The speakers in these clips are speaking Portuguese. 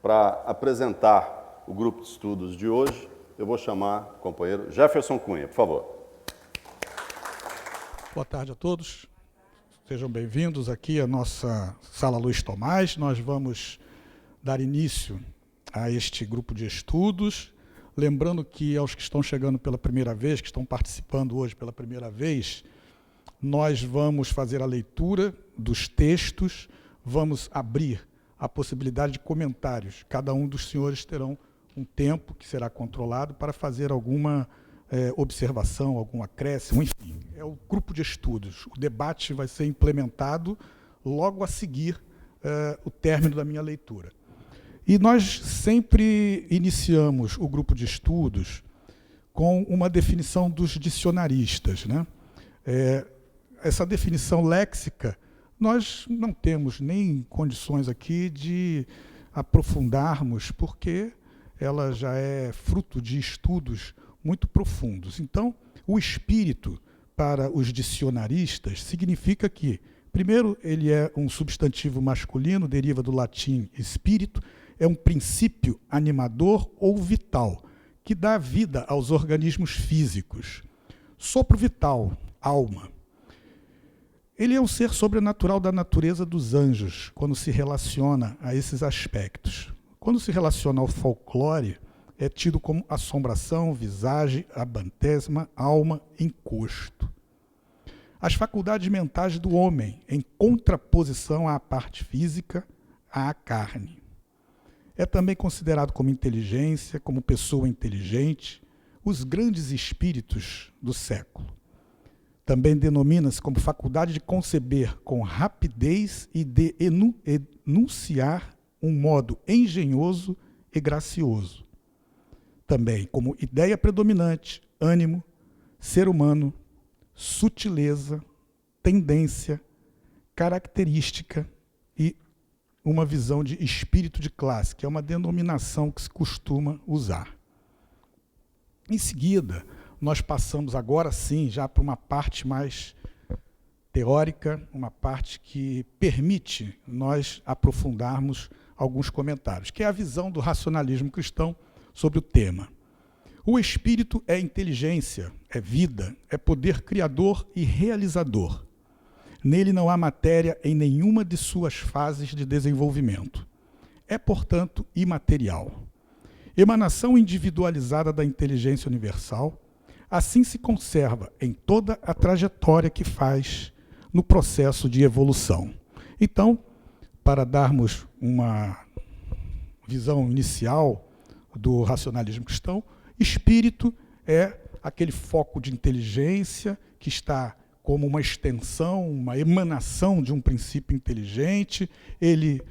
Para apresentar o grupo de estudos de hoje, eu vou chamar o companheiro Jefferson Cunha, por favor. Boa tarde a todos. Sejam bem-vindos aqui à nossa Sala Luiz Tomás. Nós vamos dar início a este grupo de estudos. Lembrando que aos que estão chegando pela primeira vez, que estão participando hoje pela primeira vez, nós vamos fazer a leitura dos textos, vamos abrir a possibilidade de comentários. Cada um dos senhores terão um tempo que será controlado para fazer alguma observação, algum acréscimo, enfim. É o grupo de estudos. O debate vai ser implementado logo a seguir o término da minha leitura. E nós sempre iniciamos o grupo de estudos com uma definição dos dicionaristas, né? Essa definição léxica, nós não temos nem condições aqui de aprofundarmos, porque ela já é fruto de estudos muito profundos. Então, o espírito, para os dicionaristas, significa que, primeiro, ele é um substantivo masculino, deriva do latim espírito, é um princípio animador ou vital, que dá vida aos organismos físicos. Sopro vital, alma. Ele é um ser sobrenatural da natureza dos anjos, quando se relaciona a esses aspectos. Quando se relaciona ao folclore, é tido como assombração, visagem, abantesma, alma, encosto. As faculdades mentais do homem, em contraposição à parte física, à carne. É também considerado como inteligência, como pessoa inteligente, os grandes espíritos do século. Também denomina-se como faculdade de conceber com rapidez e de enunciar um modo engenhoso e gracioso. Também como ideia predominante, ânimo, ser humano, sutileza, tendência, característica e uma visão de espírito de classe, que é uma denominação que se costuma usar. Em seguida, nós passamos agora sim já para uma parte mais teórica, uma parte que permite nós aprofundarmos alguns comentários, que é a visão do racionalismo cristão sobre o tema. O espírito é inteligência, é vida, é poder criador e realizador. Nele não há matéria em nenhuma de suas fases de desenvolvimento. É, portanto, imaterial. Emanação individualizada da inteligência universal, assim se conserva em toda a trajetória que faz no processo de evolução. Então, para darmos uma visão inicial do racionalismo cristão, espírito é aquele foco de inteligência que está como uma extensão, uma emanação de um princípio inteligente, ele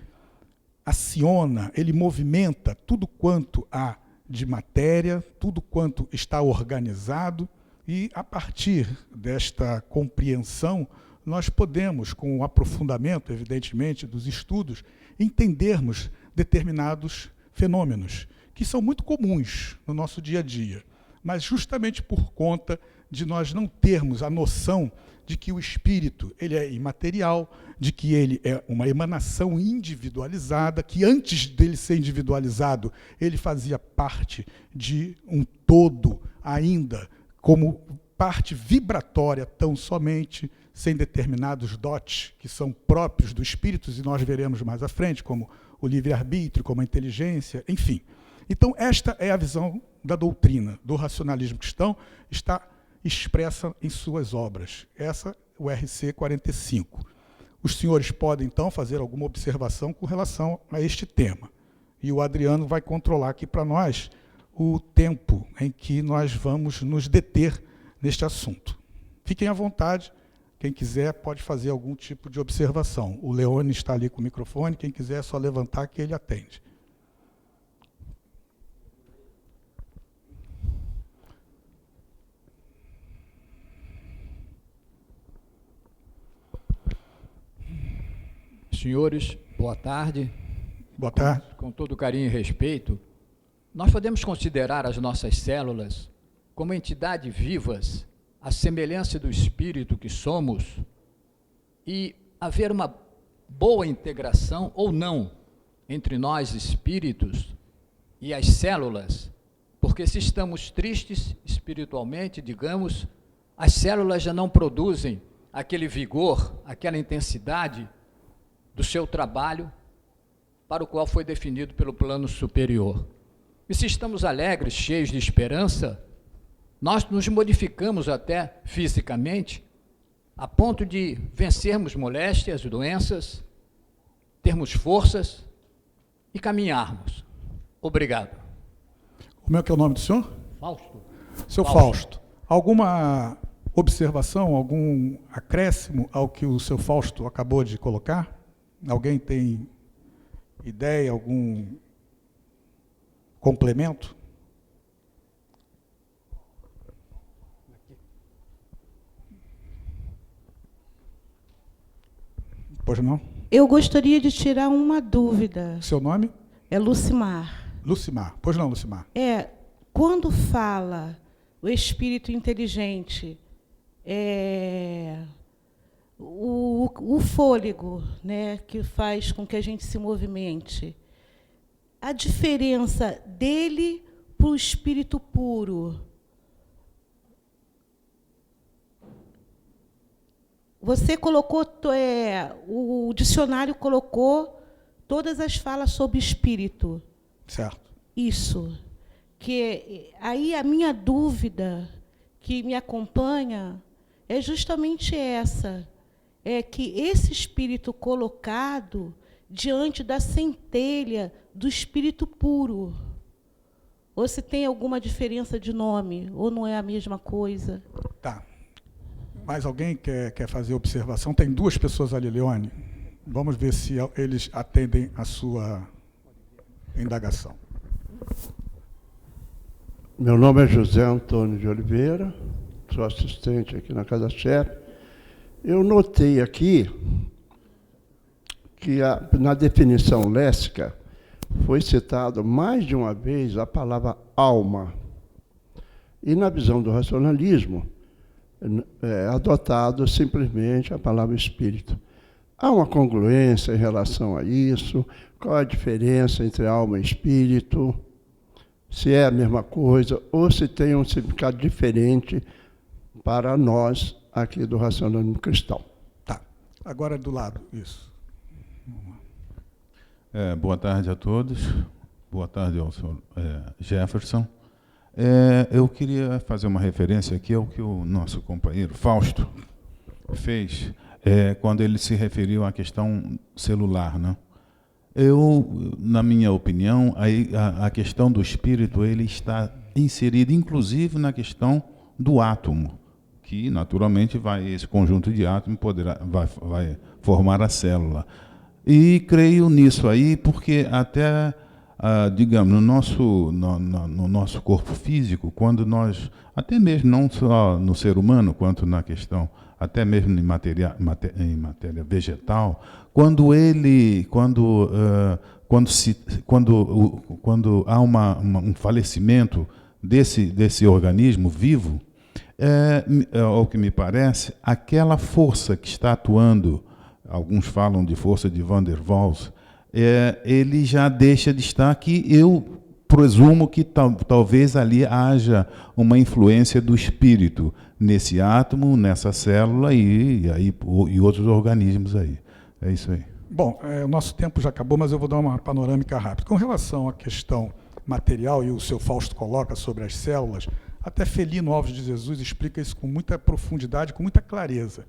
aciona, ele movimenta tudo quanto há de matéria, tudo quanto está organizado, e a partir desta compreensão, nós podemos, com o aprofundamento, evidentemente, dos estudos, entendermos determinados fenômenos, que são muito comuns no nosso dia a dia, mas justamente por conta de nós não termos a noção de que o espírito ele é imaterial, de que ele é uma emanação individualizada, que antes dele ser individualizado, ele fazia parte de um todo ainda, como parte vibratória tão somente, sem determinados dotes que são próprios do espírito, e nós veremos mais à frente, como o livre-arbítrio, como a inteligência, enfim. Então, esta é a visão da doutrina, do racionalismo cristão, está expressa em suas obras. Essa, o RC 45. Os senhores podem, então, fazer alguma observação com relação a este tema. E o Adriano vai controlar aqui para nós o tempo em que nós vamos nos deter neste assunto. Fiquem à vontade, quem quiser pode fazer algum tipo de observação. O Leone está ali com o microfone, quem quiser é só levantar que ele atende. Senhores, boa tarde. Boa tarde. Com todo carinho e respeito, nós podemos considerar as nossas células como entidades vivas, à semelhança do espírito que somos, e haver uma boa integração ou não entre nós espíritos e as células, porque se estamos tristes espiritualmente, digamos, as células já não produzem aquele vigor, aquela intensidade do seu trabalho para o qual foi definido pelo plano superior. E se estamos alegres, cheios de esperança, nós nos modificamos até fisicamente, a ponto de vencermos moléstias, doenças, termos forças e caminharmos. Obrigado. Como é que é o nome do senhor? Fausto. Seu Fausto, alguma observação, algum acréscimo ao que o seu Fausto acabou de colocar? Alguém tem ideia, algum complemento? Pois não? Eu gostaria de tirar uma dúvida. Seu nome? É Lucimar. Lucimar. Pois não, Lucimar. Quando fala o espírito inteligente, o fôlego, né, que faz com que a gente se movimente, a diferença dele para o espírito puro. Você colocou, o dicionário colocou todas as falas sobre espírito. Certo. Isso. Que aí a minha dúvida que me acompanha é justamente essa. É que esse espírito colocado diante da centelha do espírito puro, ou se tem alguma diferença de nome, ou não é a mesma coisa. Tá. Mais alguém quer fazer observação? Tem duas pessoas ali, Leone. Vamos ver se eles atendem a sua indagação. Meu nome é José Antônio de Oliveira, sou assistente aqui na Casa Chefe. Eu notei aqui que na definição léxica foi citado mais de uma vez a palavra alma. E na visão do racionalismo, é adotado simplesmente a palavra espírito. Há uma congruência em relação a isso? Qual a diferença entre alma e espírito? Se é a mesma coisa ou se tem um significado diferente para nós aqui do racionalismo cristão. Tá. Agora do lado, isso. Boa tarde a todos. Boa tarde ao senhor Jefferson. Eu queria fazer uma referência aqui ao que o nosso companheiro Fausto fez quando ele se referiu à questão celular, né? Na minha opinião, a questão do espírito ele está inserida, inclusive, na questão do átomo, que, naturalmente, esse conjunto de átomos vai formar a célula. E creio nisso aí, porque até, digamos, no nosso corpo físico, quando nós, até mesmo não só no ser humano, quanto na questão, até mesmo em matéria vegetal, quando há um falecimento desse organismo vivo, ao que me parece, aquela força que está atuando, alguns falam de força de Van der Waals, ele já deixa de estar aqui. Eu presumo que talvez ali haja uma influência do espírito nesse átomo, nessa célula e outros organismos aí. É isso aí. Bom, o nosso tempo já acabou, mas eu vou dar uma panorâmica rápida. Com relação à questão material, e o seu Fausto coloca sobre as células, até Felino Alves de Jesus explica isso com muita profundidade, com muita clareza.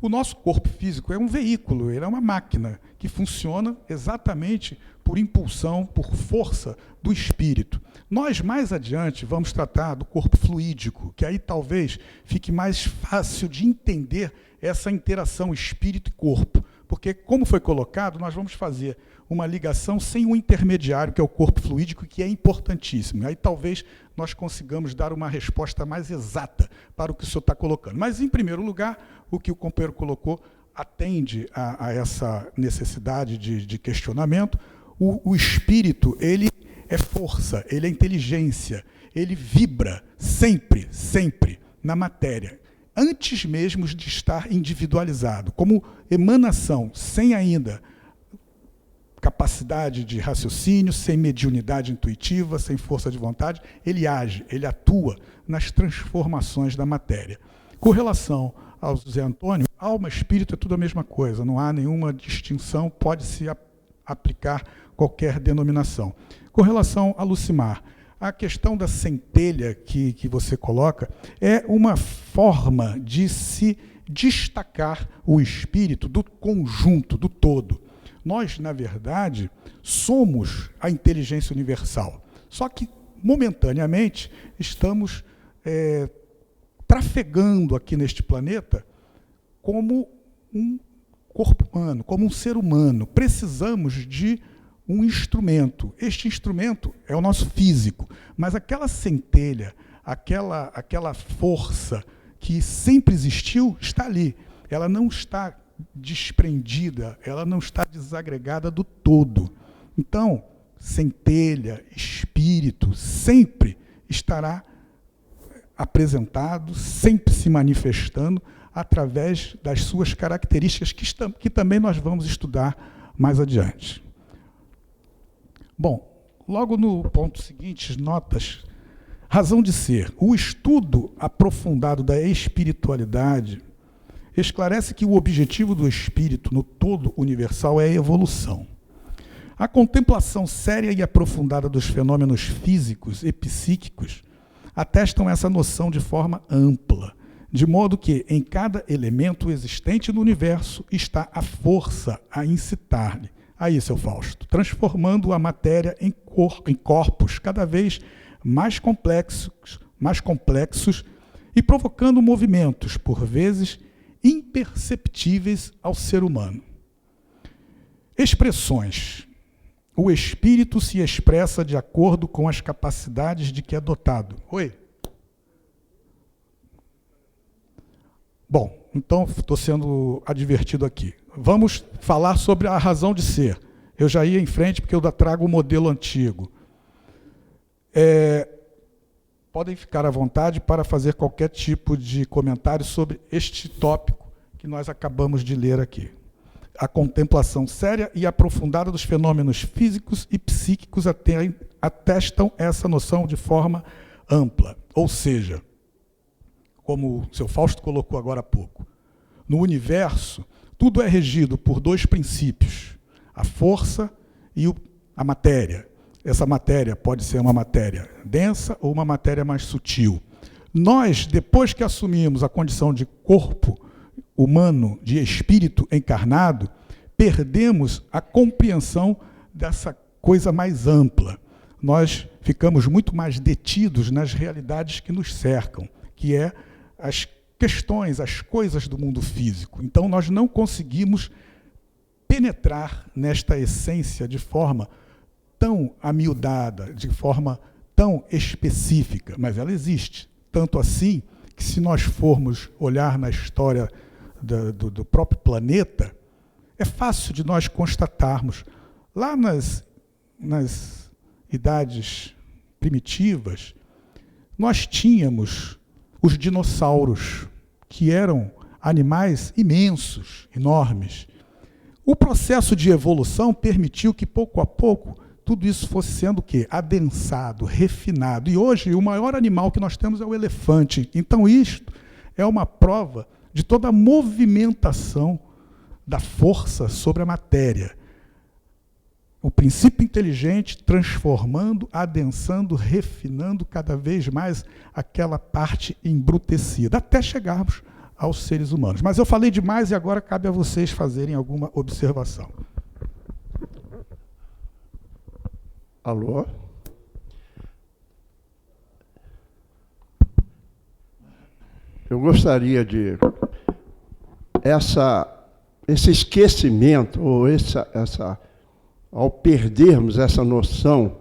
O nosso corpo físico é um veículo, ele é uma máquina que funciona exatamente por impulsão, por força do espírito. Nós, mais adiante, vamos tratar do corpo fluídico, que aí talvez fique mais fácil de entender essa interação espírito e corpo. Porque, como foi colocado, nós vamos fazer uma ligação sem um intermediário, que é o corpo fluídico, que é importantíssimo. Aí talvez nós consigamos dar uma resposta mais exata para o que o senhor está colocando. Mas, em primeiro lugar, o que o companheiro colocou atende a essa necessidade de questionamento. O espírito, ele é força, ele é inteligência, ele vibra sempre, sempre na matéria, antes mesmo de estar individualizado, como emanação, sem ainda capacidade de raciocínio, sem mediunidade intuitiva, sem força de vontade, ele age, ele atua nas transformações da matéria. Com relação ao Zé Antônio, alma e espírito é tudo a mesma coisa, não há nenhuma distinção, pode-se aplicar qualquer denominação. Com relação a Lucimar, a questão da centelha que você coloca é uma forma de se destacar o espírito do conjunto, do todo. Nós, na verdade, somos a inteligência universal. Só que, momentaneamente, estamos trafegando aqui neste planeta como um corpo humano, como um ser humano. Precisamos de um instrumento. Este instrumento é o nosso físico, mas aquela centelha, aquela força que sempre existiu, está ali. Ela não está desprendida, ela não está desagregada do todo. Então, centelha, espírito, sempre estará apresentado, sempre se manifestando através das suas características, que também nós vamos estudar mais adiante. Bom, logo no ponto seguinte, notas, razão de ser. O estudo aprofundado da espiritualidade esclarece que o objetivo do espírito no todo universal é a evolução. A contemplação séria e aprofundada dos fenômenos físicos e psíquicos atestam essa noção de forma ampla, de modo que em cada elemento existente no universo está a força a incitar-lhe. Aí, seu Fausto, transformando a matéria em corpos cada vez mais complexos e provocando movimentos, por vezes, imperceptíveis ao ser humano. Expressões. O espírito se expressa de acordo com as capacidades de que é dotado. Oi? Bom, então estou sendo advertido aqui. Vamos falar sobre a razão de ser. Eu já ia em frente porque eu trago o modelo antigo. Podem ficar à vontade para fazer qualquer tipo de comentário sobre este tópico que nós acabamos de ler aqui. A contemplação séria e aprofundada dos fenômenos físicos e psíquicos atestam essa noção de forma ampla. Ou seja, como o seu Fausto colocou agora há pouco, no universo, tudo é regido por dois princípios, a força e a matéria. Essa matéria pode ser uma matéria densa ou uma matéria mais sutil. Nós, depois que assumimos a condição de corpo humano, de espírito encarnado, perdemos a compreensão dessa coisa mais ampla. Nós ficamos muito mais detidos nas realidades que nos cercam, que é as questões, as coisas do mundo físico. Então, nós não conseguimos penetrar nesta essência de forma tão amiudada, de forma tão específica, mas ela existe. Tanto assim que, se nós formos olhar na história do próprio planeta, é fácil de nós constatarmos. Lá nas idades primitivas, nós tínhamos os dinossauros, que eram animais imensos, enormes. O processo de evolução permitiu que, pouco a pouco, tudo isso fosse sendo o quê? Adensado, refinado. E hoje, o maior animal que nós temos é o elefante. Então, isto é uma prova de toda a movimentação da força sobre a matéria. O princípio inteligente transformando, adensando, refinando cada vez mais aquela parte embrutecida, até chegarmos aos seres humanos. Mas eu falei demais e agora cabe a vocês fazerem alguma observação. Alô? Eu gostaria de... Esse esquecimento, ou ao perdermos essa noção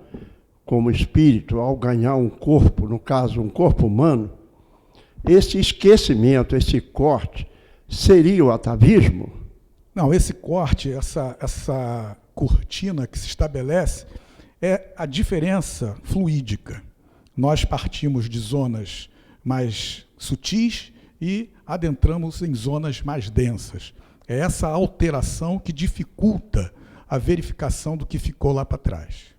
como espírito, ao ganhar um corpo, no caso, um corpo humano, esse esquecimento, esse corte, seria o atavismo? Não, esse corte, essa cortina que se estabelece, é a diferença fluídica. Nós partimos de zonas mais sutis e adentramos em zonas mais densas. É essa alteração que dificulta a verificação do que ficou lá para trás.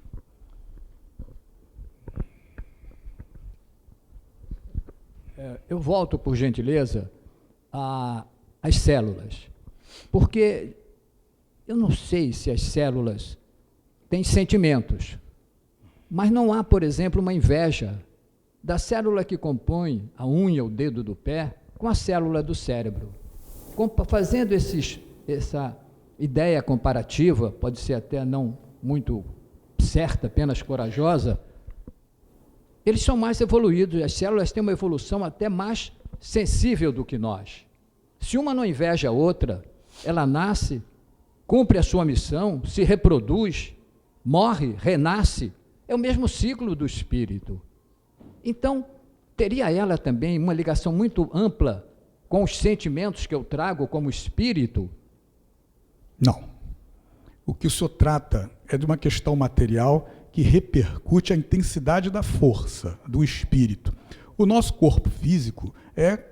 Eu volto, por gentileza, às células, porque eu não sei se as células têm sentimentos, mas não há, por exemplo, uma inveja da célula que compõe a unha, o dedo do pé, com a célula do cérebro. Fazendo essa ideia comparativa, pode ser até não muito certa, apenas corajosa, eles são mais evoluídos, as células têm uma evolução até mais sensível do que nós. Se uma não inveja a outra, ela nasce, cumpre a sua missão, se reproduz, morre, renasce. É o mesmo ciclo do espírito. Então, teria ela também uma ligação muito ampla com os sentimentos que eu trago como espírito? Não. O que o senhor trata é de uma questão material que repercute a intensidade da força do espírito. O nosso corpo físico é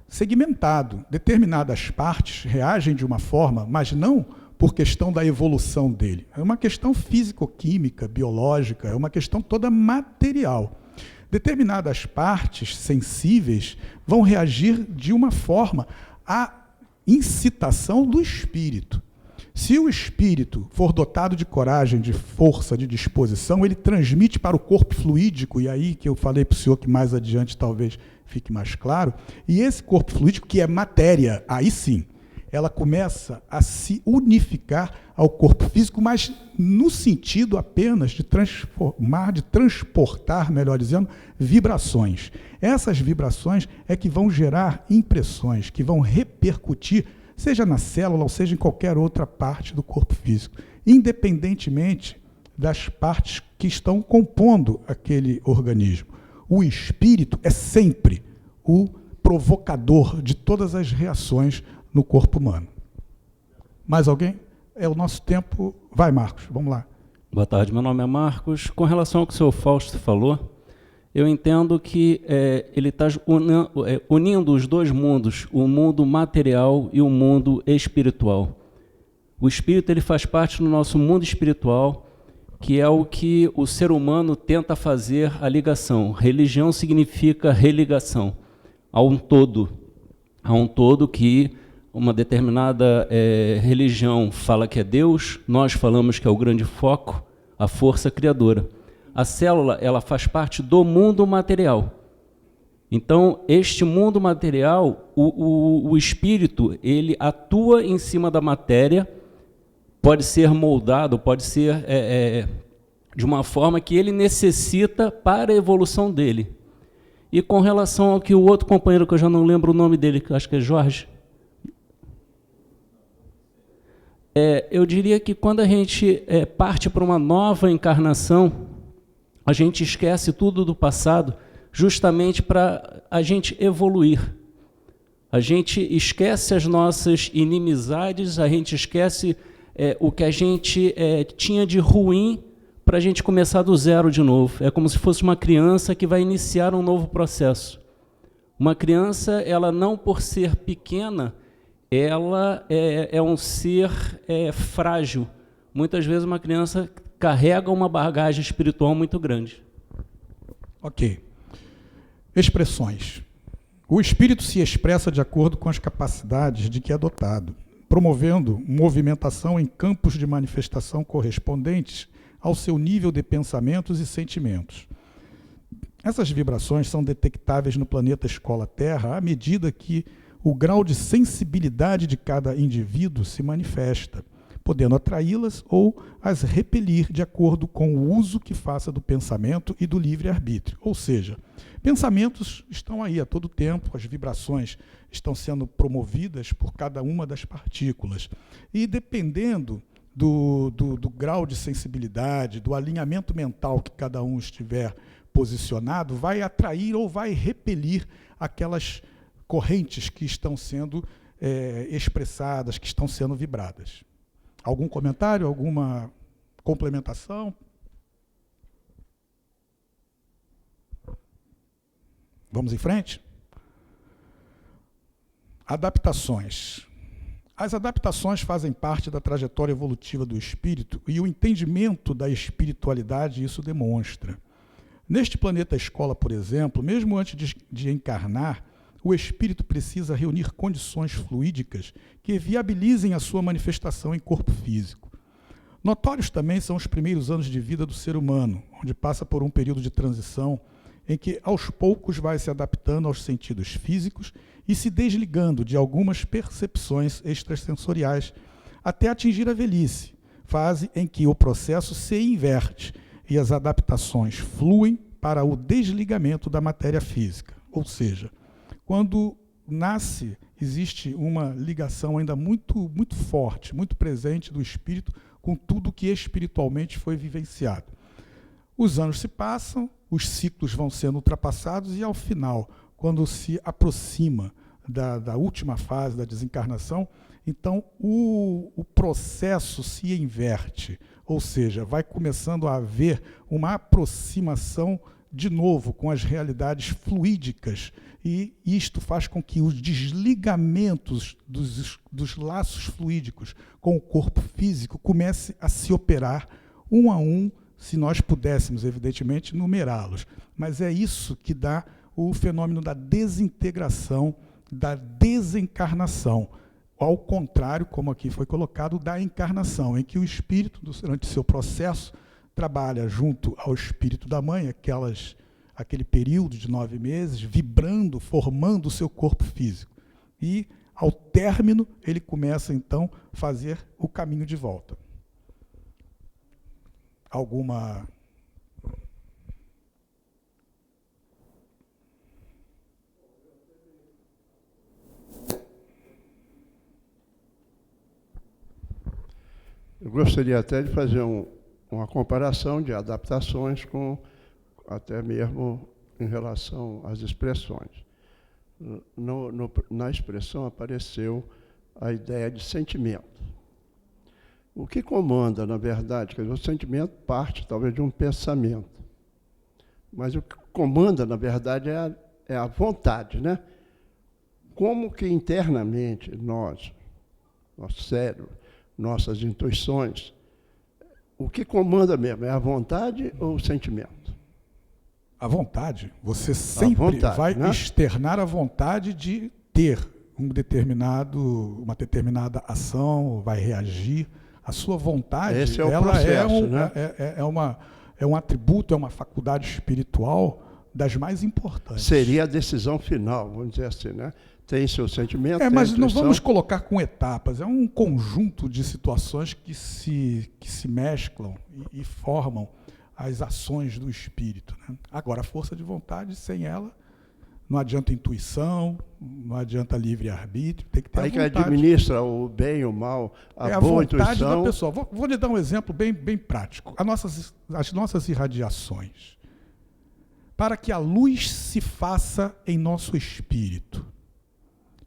segmentado. Determinadas partes reagem de uma forma, mas não por questão da evolução dele. É uma questão físico-química, biológica, é uma questão toda material. Determinadas partes sensíveis vão reagir de uma forma à incitação do espírito. Se o espírito for dotado de coragem, de força, de disposição, ele transmite para o corpo fluídico, e aí que eu falei para o senhor que mais adiante talvez fique mais claro, e esse corpo fluídico, que é matéria, aí sim, ela começa a se unificar ao corpo físico, mas no sentido apenas de transformar, de transportar, melhor dizendo, vibrações. Essas vibrações é que vão gerar impressões, que vão repercutir, seja na célula ou seja em qualquer outra parte do corpo físico, independentemente das partes que estão compondo aquele organismo. O espírito é sempre o provocador de todas as reações no corpo humano. Mais alguém? É o nosso tempo. Vai, Marcos, vamos lá. Boa tarde, meu nome é Marcos. Com relação ao que o senhor Fausto falou, eu entendo que ele está unindo os dois mundos, o mundo material e o mundo espiritual. O espírito ele faz parte do nosso mundo espiritual, que é o que o ser humano tenta fazer a ligação. Religião significa religação a um todo que uma determinada religião fala que é Deus, nós falamos que é o grande foco, a força criadora. A célula, ela faz parte do mundo material. Então, este mundo material, o espírito, ele atua em cima da matéria, pode ser moldado, pode ser de uma forma que ele necessita para a evolução dele. E com relação ao que o outro companheiro, que eu já não lembro o nome dele, que eu acho que é Jorge, eu diria que quando a gente parte para uma nova encarnação, a gente esquece tudo do passado justamente para a gente evoluir. A gente esquece as nossas inimizades, a gente esquece o que a gente tinha de ruim para a gente começar do zero de novo. É como se fosse uma criança que vai iniciar um novo processo. Uma criança, ela não por ser pequena, ela é um ser frágil. Muitas vezes uma criança carrega uma bagagem espiritual muito grande. Ok. Expressões. O espírito se expressa de acordo com as capacidades de que é dotado, promovendo movimentação em campos de manifestação correspondentes ao seu nível de pensamentos e sentimentos. Essas vibrações são detectáveis no planeta Escola Terra à medida que o grau de sensibilidade de cada indivíduo se manifesta, podendo atraí-las ou as repelir de acordo com o uso que faça do pensamento e do livre-arbítrio. Ou seja, pensamentos estão aí a todo tempo, as vibrações estão sendo promovidas por cada uma das partículas. E dependendo do grau de sensibilidade, do alinhamento mental que cada um estiver posicionado, vai atrair ou vai repelir aquelas correntes que estão sendo expressadas, que estão sendo vibradas. Algum comentário, alguma complementação? Vamos em frente? Adaptações. As adaptações fazem parte da trajetória evolutiva do espírito e o entendimento da espiritualidade isso demonstra. Neste planeta escola, por exemplo, mesmo antes de encarnar, o espírito precisa reunir condições fluídicas que viabilizem a sua manifestação em corpo físico. Notórios também são os primeiros anos de vida do ser humano, onde passa por um período de transição em que aos poucos vai se adaptando aos sentidos físicos e se desligando de algumas percepções extrasensoriais, até atingir a velhice, fase em que o processo se inverte e as adaptações fluem para o desligamento da matéria física. Ou seja, quando nasce, existe uma ligação ainda muito, muito forte, muito presente do espírito com tudo que espiritualmente foi vivenciado. Os anos se passam, os ciclos vão sendo ultrapassados e, ao final, quando se aproxima da última fase da desencarnação, então o processo se inverte, ou seja, vai começando a haver uma aproximação de novo com as realidades fluídicas, e isto faz com que os desligamentos dos laços fluídicos com o corpo físico comece a se operar um a um, se nós pudéssemos, evidentemente, numerá-los. Mas é isso que dá o fenômeno da desintegração, da desencarnação. Ao contrário, como aqui foi colocado, da encarnação, em que o espírito, durante seu processo, trabalha junto ao espírito da mãe, aquele período de 9 meses, vibrando, formando o seu corpo físico. E, ao término, ele começa, então, a fazer o caminho de volta. Alguma... Eu gostaria até de fazer uma comparação de adaptações com até mesmo em relação às expressões. Na expressão apareceu a ideia de sentimento. O que comanda, na verdade, quer dizer, o sentimento parte talvez de um pensamento, mas o que comanda, na verdade, é a vontade, né? Como que internamente nosso cérebro, nossas intuições, o que comanda mesmo, é a vontade ou o sentimento? A vontade. Você sempre vai externar a vontade de ter uma determinada ação, vai reagir. A sua vontade, esse é o processo, né? É um atributo, é uma faculdade espiritual das mais importantes. Seria a decisão final, vamos dizer assim, né? Tem seu sentimento, mas não vamos colocar com etapas, é um conjunto de situações que se mesclam e formam as ações do espírito, né? Agora, a força de vontade, sem ela, não adianta intuição, não adianta livre-arbítrio, tem que ter a vontade. Aí que administra o bem e o mal, a boa intuição. É a vontade da pessoa. Vou lhe dar um exemplo bem prático. As nossas irradiações. Para que a luz se faça em nosso espírito.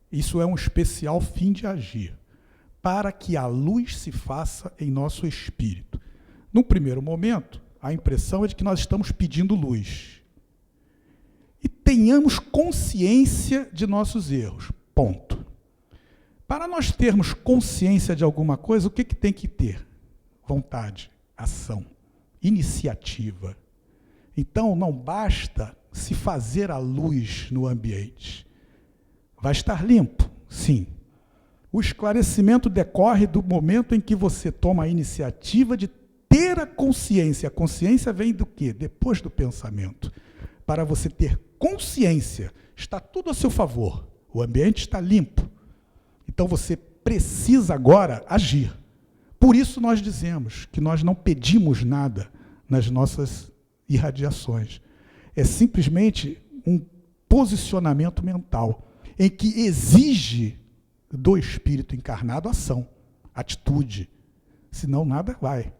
Isso é um especial fim de agir. Para que a luz se faça em nosso espírito. No primeiro momento, a impressão é de que nós estamos pedindo luz. E tenhamos consciência de nossos erros. Ponto. Para nós termos consciência de alguma coisa, o que tem que ter? Vontade, ação, iniciativa. Então, não basta se fazer a luz no ambiente. Vai estar limpo? Sim. O esclarecimento decorre do momento em que você toma a iniciativa de ter a consciência. A consciência vem do quê? Depois do pensamento. Para você ter consciência, está tudo a seu favor. O ambiente está limpo. Então você precisa agora agir. Por isso nós dizemos que nós não pedimos nada nas nossas irradiações. É simplesmente um posicionamento mental em que exige do espírito encarnado ação, atitude. Senão nada vai.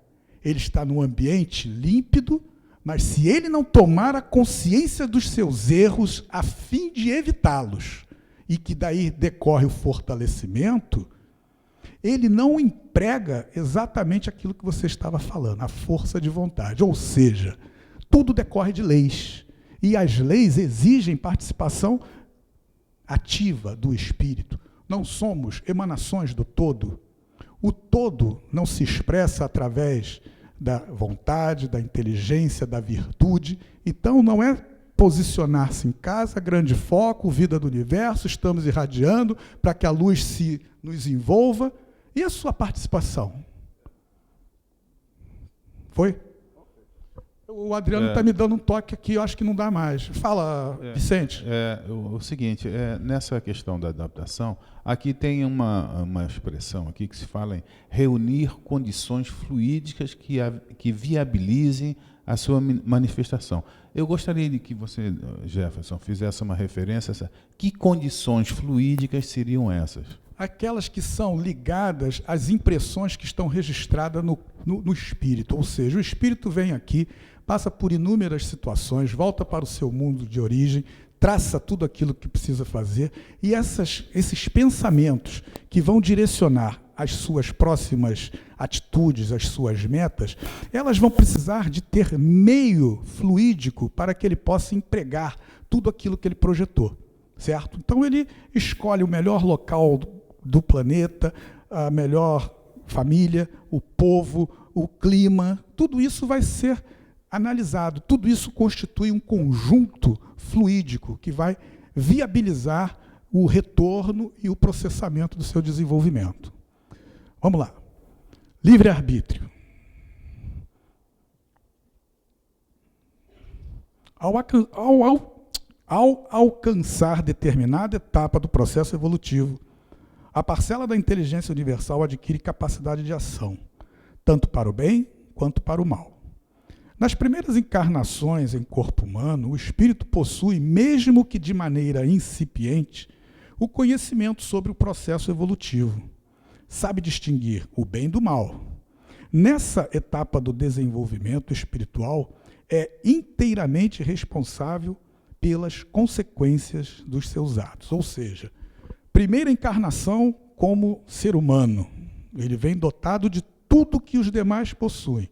Ele está num ambiente límpido, mas se ele não tomar a consciência dos seus erros a fim de evitá-los, e que daí decorre o fortalecimento, ele não emprega exatamente aquilo que você estava falando, a força de vontade. Ou seja, tudo decorre de leis. E as leis exigem participação ativa do espírito. não somos emanações do todo? O todo não se expressa através da vontade, da inteligência, da virtude. Então, não é posicionar-se em casa, grande foco, vida do universo, estamos irradiando para que a luz nos envolva. E a sua participação? Foi? O Adriano está me dando um toque aqui, eu acho que não dá mais. Fala, Vicente. O seguinte, nessa questão da adaptação, aqui tem uma expressão aqui que se fala em reunir condições fluídicas que viabilizem a sua manifestação. Eu gostaria de que você, Jefferson, fizesse uma referência. Que condições fluídicas seriam essas? Aquelas que são ligadas às impressões que estão registradas no espírito. Ou seja, o espírito vem aqui, passa por inúmeras situações, volta para o seu mundo de origem, traça tudo aquilo que precisa fazer, e esses pensamentos que vão direcionar as suas próximas atitudes, as suas metas, elas vão precisar de ter meio fluídico para que ele possa empregar tudo aquilo que ele projetou, certo? Então ele escolhe o melhor local do planeta, a melhor família, o povo, o clima, tudo isso vai ser analisado, tudo isso constitui um conjunto fluídico que vai viabilizar o retorno e o processamento do seu desenvolvimento. Vamos lá. Livre-arbítrio. Ao alcançar determinada etapa do processo evolutivo, a parcela da inteligência universal adquire capacidade de ação, tanto para o bem quanto para o mal. Nas primeiras encarnações em corpo humano, o espírito possui, mesmo que de maneira incipiente, o conhecimento sobre o processo evolutivo. Sabe distinguir o bem do mal. Nessa etapa do desenvolvimento espiritual, é inteiramente responsável pelas consequências dos seus atos. Ou seja, primeira encarnação como ser humano. Ele vem dotado de tudo que os demais possuem.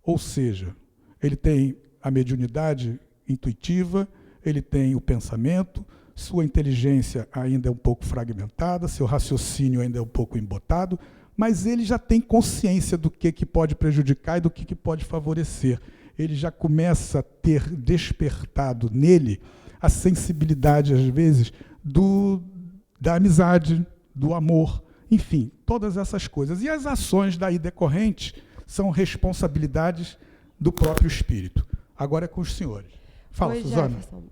Ou seja, ele tem a mediunidade intuitiva, ele tem o pensamento, sua inteligência ainda é um pouco fragmentada, seu raciocínio ainda é um pouco embotado, mas ele já tem consciência do que pode prejudicar e do que pode favorecer. Ele já começa a ter despertado nele a sensibilidade, às vezes, da amizade, do amor, enfim, todas essas coisas. E as ações daí decorrentes são responsabilidades do próprio espírito. Agora é com os senhores. Fala, Oi, Suzana. Jefferson.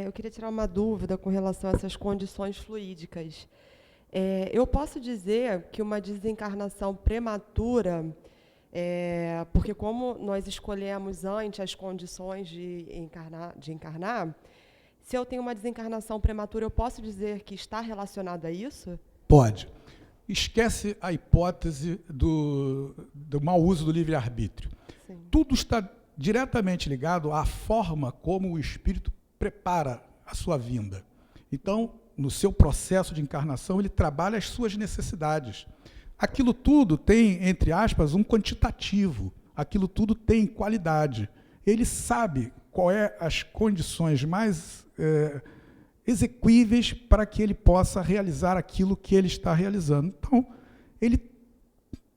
Eu queria tirar uma dúvida com relação a essas condições fluídicas. Eu posso dizer que uma desencarnação prematura, porque como nós escolhemos antes as condições de encarnar, se eu tenho uma desencarnação prematura, eu posso dizer que está relacionado a isso? Pode. Esquece a hipótese do mau uso do livre-arbítrio. Tudo está diretamente ligado à forma como o espírito prepara a sua vinda. Então, no seu processo de encarnação, ele trabalha as suas necessidades. Aquilo tudo tem, entre aspas, um quantitativo. Aquilo tudo tem qualidade. Ele sabe qual é as condições mais exequíveis para que ele possa realizar aquilo que ele está realizando. Então, ele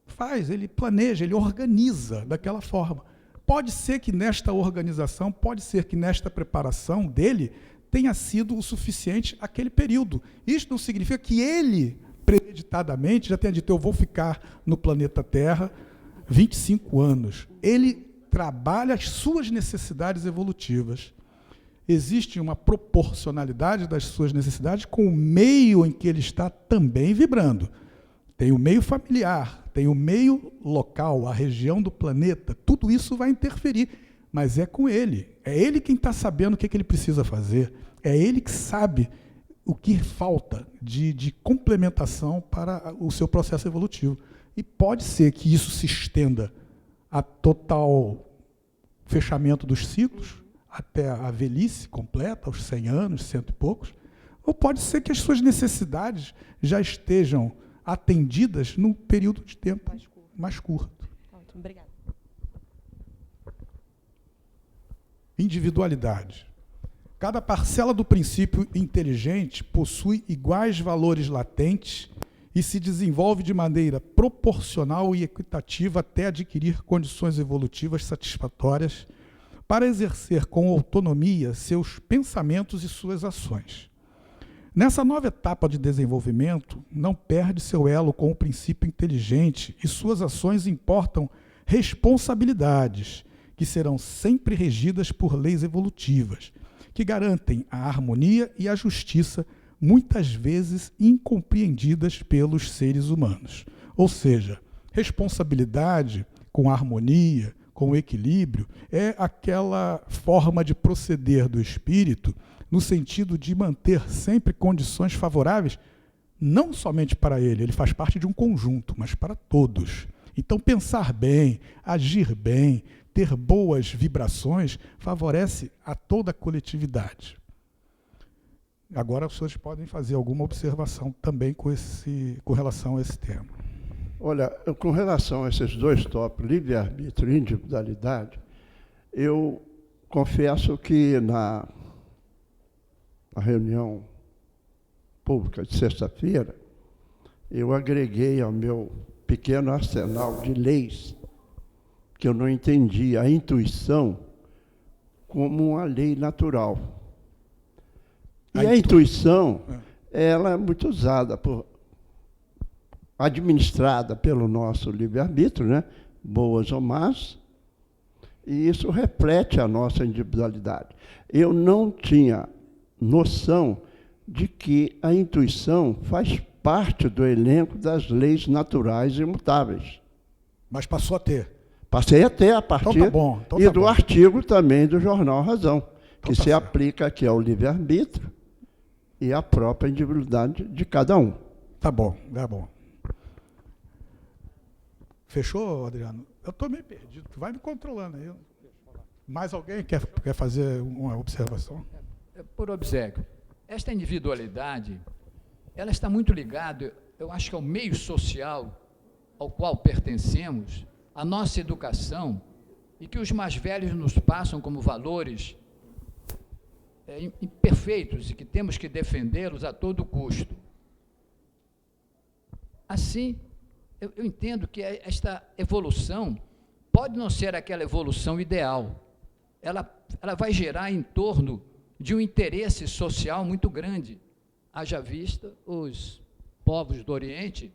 faz, ele planeja, ele organiza daquela forma. Pode ser que nesta organização, pode ser que nesta preparação dele tenha sido o suficiente aquele período. Isto não significa que ele, premeditadamente, já tenha dito, eu vou ficar no planeta Terra 25 anos. Ele trabalha as suas necessidades evolutivas. Existe uma proporcionalidade das suas necessidades com o meio em que ele está também vibrando. Tem o meio familiar, tem o meio local, a região do planeta, tudo isso vai interferir, mas é com ele. É ele quem está sabendo o que ele precisa fazer, é ele que sabe o que falta de complementação para o seu processo evolutivo. E pode ser que isso se estenda a total fechamento dos ciclos, até a velhice completa, aos 100 anos, 100 e poucos, ou pode ser que as suas necessidades já estejam atendidas num período de tempo mais curto. Ótimo, obrigada. Individualidade. Cada parcela do princípio inteligente possui iguais valores latentes e se desenvolve de maneira proporcional e equitativa até adquirir condições evolutivas satisfatórias para exercer com autonomia seus pensamentos e suas ações. Nessa nova etapa de desenvolvimento, não perde seu elo com o princípio inteligente e suas ações importam responsabilidades, que serão sempre regidas por leis evolutivas, que garantem a harmonia e a justiça, muitas vezes incompreendidas pelos seres humanos. Ou seja, responsabilidade com harmonia, com equilíbrio, é aquela forma de proceder do espírito no sentido de manter sempre condições favoráveis, não somente para ele faz parte de um conjunto, mas para todos. Então, pensar bem, agir bem, ter boas vibrações, favorece a toda a coletividade. Agora, as pessoas podem fazer alguma observação também com relação a esse tema. Olha, com relação a esses dois tópicos, livre-arbítrio e individualidade, eu confesso que na reunião pública de sexta-feira, eu agreguei ao meu pequeno arsenal de leis que eu não entendia a intuição como uma lei natural. E a intuição, ela é muito usada, administrada pelo nosso livre-arbítrio, né? Boas ou más, e isso reflete a nossa individualidade. Eu não tinha noção de que a intuição faz parte do elenco das leis naturais imutáveis. Mas passou a ter. Passei a ter a partir Então tá bom, então e tá do bom. artigo também do Jornal Razão, Então que tá se certo. aplica aqui ao livre-arbítrio e à própria individualidade de cada um. Tá bom, tá bom. Fechou, Adriano? Eu estou meio perdido. Tu vai me controlando aí. Mais alguém quer fazer uma observação? Por obséquio, esta individualidade, ela está muito ligada, eu acho que ao meio social ao qual pertencemos, à nossa educação, e que os mais velhos nos passam como valores imperfeitos e que temos que defendê-los a todo custo. Assim, eu entendo que esta evolução pode não ser aquela evolução ideal. Ela vai gerar em torno de um interesse social muito grande. Haja vista os povos do Oriente,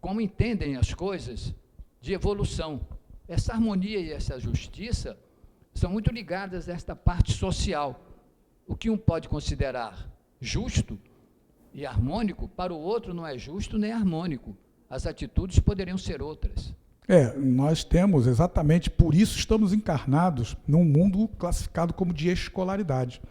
como entendem as coisas de evolução. Essa harmonia e essa justiça são muito ligadas a esta parte social. O que um pode considerar justo e harmônico, para o outro não é justo nem harmônico. As atitudes poderiam ser outras. Nós temos, exatamente por isso estamos encarnados num mundo classificado como de escolaridade.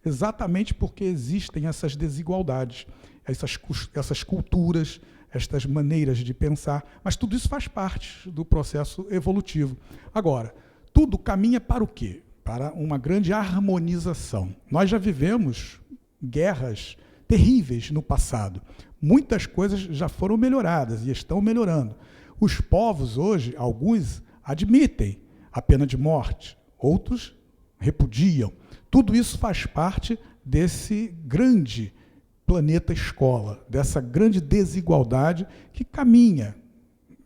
Exatamente porque existem essas desigualdades, essas culturas, estas maneiras de pensar, mas tudo isso faz parte do processo evolutivo. Agora, tudo caminha para o quê? Para uma grande harmonização. Nós já vivemos guerras terríveis no passado. Muitas coisas já foram melhoradas e estão melhorando. Os povos hoje, alguns admitem a pena de morte, outros repudiam. Tudo isso faz parte desse grande planeta escola, dessa grande desigualdade que caminha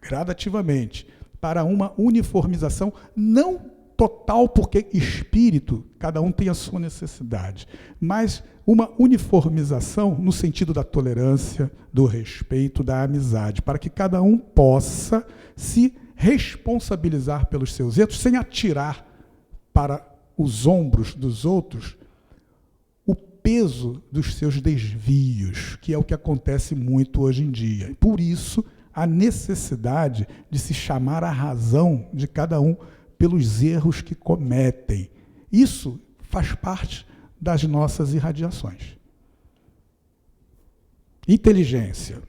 gradativamente para uma uniformização, não total, porque espírito, cada um tem a sua necessidade, mas uma uniformização no sentido da tolerância, do respeito, da amizade, para que cada um possa se responsabilizar pelos seus erros, sem atirar para os ombros dos outros o peso dos seus desvios, que é o que acontece muito hoje em dia. Por isso, a necessidade de se chamar a razão de cada um pelos erros que cometem. Isso faz parte das nossas irradiações. Inteligência.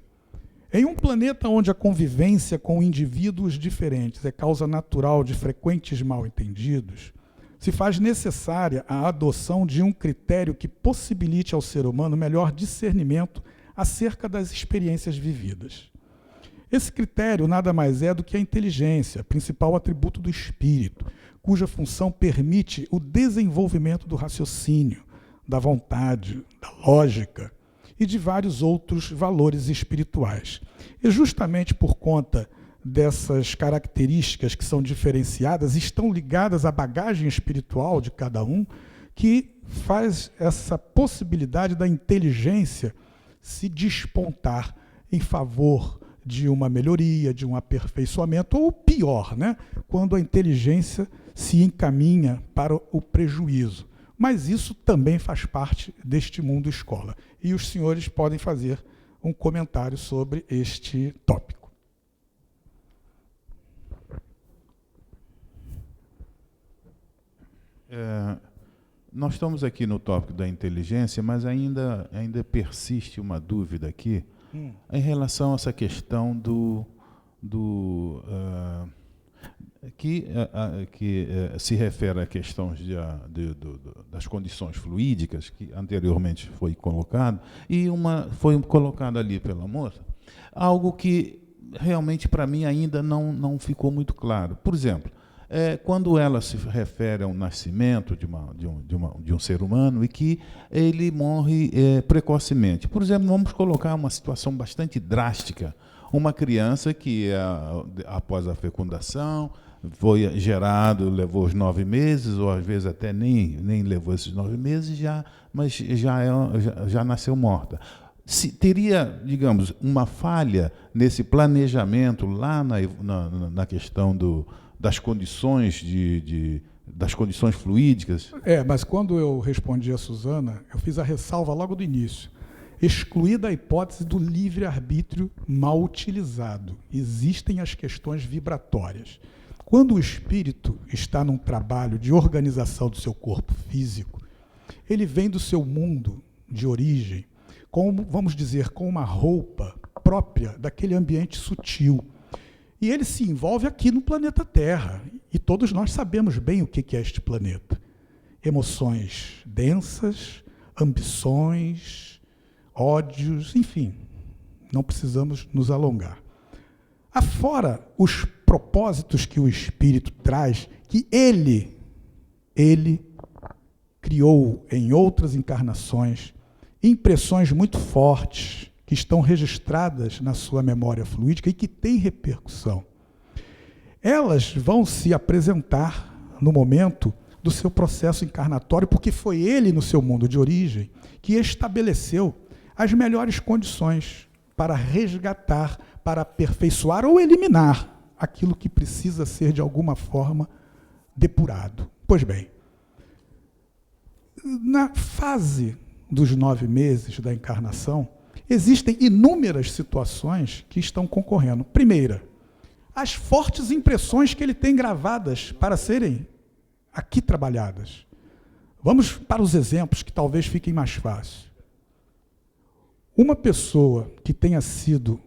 Em um planeta onde a convivência com indivíduos diferentes é causa natural de frequentes mal-entendidos, se faz necessária a adoção de um critério que possibilite ao ser humano melhor discernimento acerca das experiências vividas. Esse critério nada mais é do que a inteligência, principal atributo do espírito, cuja função permite o desenvolvimento do raciocínio, da vontade, da lógica e de vários outros valores espirituais. E justamente por conta dessas características que são diferenciadas, estão ligadas à bagagem espiritual de cada um, que faz essa possibilidade da inteligência se despontar em favor de uma melhoria, de um aperfeiçoamento, ou pior, né? Quando a inteligência se encaminha para o prejuízo. Mas isso também faz parte deste mundo escola. E os senhores podem fazer um comentário sobre este tópico. Nós estamos aqui no tópico da inteligência, mas ainda persiste uma dúvida aqui em relação a essa questão que se refere a questões das condições fluídicas, que anteriormente foi colocado, e foi colocado ali pela moça, algo que realmente para mim ainda não ficou muito claro. Por exemplo, quando ela se refere ao nascimento de um ser humano e que ele morre precocemente. Por exemplo, vamos colocar uma situação bastante drástica. Uma criança que, após a fecundação, foi gerado, levou os 9 meses, ou às vezes até nem levou esses 9 meses, mas já nasceu morta. Se teria, digamos, uma falha nesse planejamento lá na questão das condições das condições fluídicas? Mas quando eu respondi a Suzana, eu fiz a ressalva logo do início. Excluída a hipótese do livre-arbítrio mal utilizado. Existem as questões vibratórias. Quando o espírito está num trabalho de organização do seu corpo físico, ele vem do seu mundo de origem, vamos dizer, com uma roupa própria daquele ambiente sutil. E ele se envolve aqui no planeta Terra. E todos nós sabemos bem o que é este planeta. Emoções densas, ambições, ódios, enfim. Não precisamos nos alongar. Afora os propósitos que o Espírito traz, que ele criou em outras encarnações, impressões muito fortes, que estão registradas na sua memória fluídica e que têm repercussão. Elas vão se apresentar no momento do seu processo encarnatório, porque foi ele, no seu mundo de origem, que estabeleceu as melhores condições para resgatar, para aperfeiçoar ou eliminar aquilo que precisa ser, de alguma forma, depurado. Pois bem, na fase dos 9 meses da encarnação, existem inúmeras situações que estão concorrendo. Primeira, as fortes impressões que ele tem gravadas para serem aqui trabalhadas. Vamos para os exemplos que talvez fiquem mais fáceis. Uma pessoa que tenha sido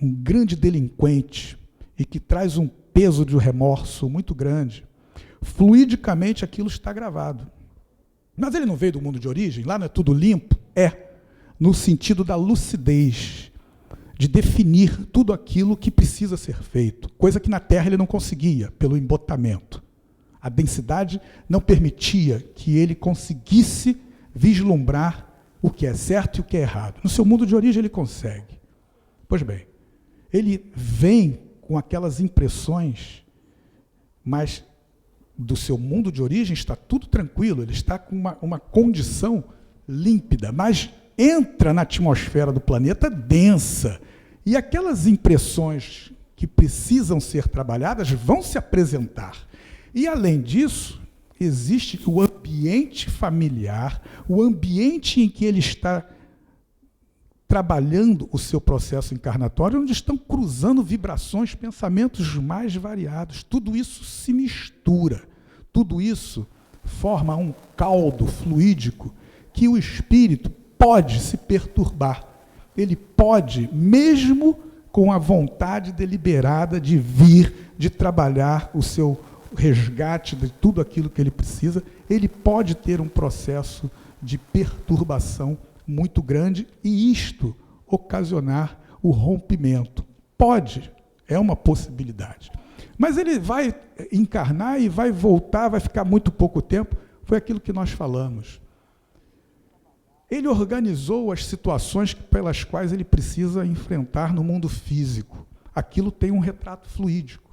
um grande delinquente e que traz um peso de remorso muito grande, fluidicamente aquilo está gravado. Mas ele não veio do mundo de origem? Lá não é tudo limpo? No sentido da lucidez, de definir tudo aquilo que precisa ser feito, coisa que na Terra ele não conseguia, pelo embotamento. A densidade não permitia que ele conseguisse vislumbrar o que é certo e o que é errado. No seu mundo de origem ele consegue. Pois bem, ele vem com aquelas impressões, mas do seu mundo de origem está tudo tranquilo, ele está com uma condição límpida, mas entra na atmosfera do planeta densa. E aquelas impressões que precisam ser trabalhadas vão se apresentar. E, além disso, existe o ambiente familiar, o ambiente em que ele está trabalhando o seu processo encarnatório, onde estão cruzando vibrações, pensamentos mais variados. Tudo isso se mistura. Tudo isso forma um caldo fluídico que o espírito pode se perturbar. Ele pode, mesmo com a vontade deliberada de vir, de trabalhar o seu resgate de tudo aquilo que ele precisa, ele pode ter um processo de perturbação muito grande e isto ocasionar o rompimento. Pode, é uma possibilidade. Mas ele vai encarnar e vai voltar, vai ficar muito pouco tempo. Foi aquilo que nós falamos. Ele organizou as situações pelas quais ele precisa enfrentar no mundo físico. Aquilo tem um retrato fluídico.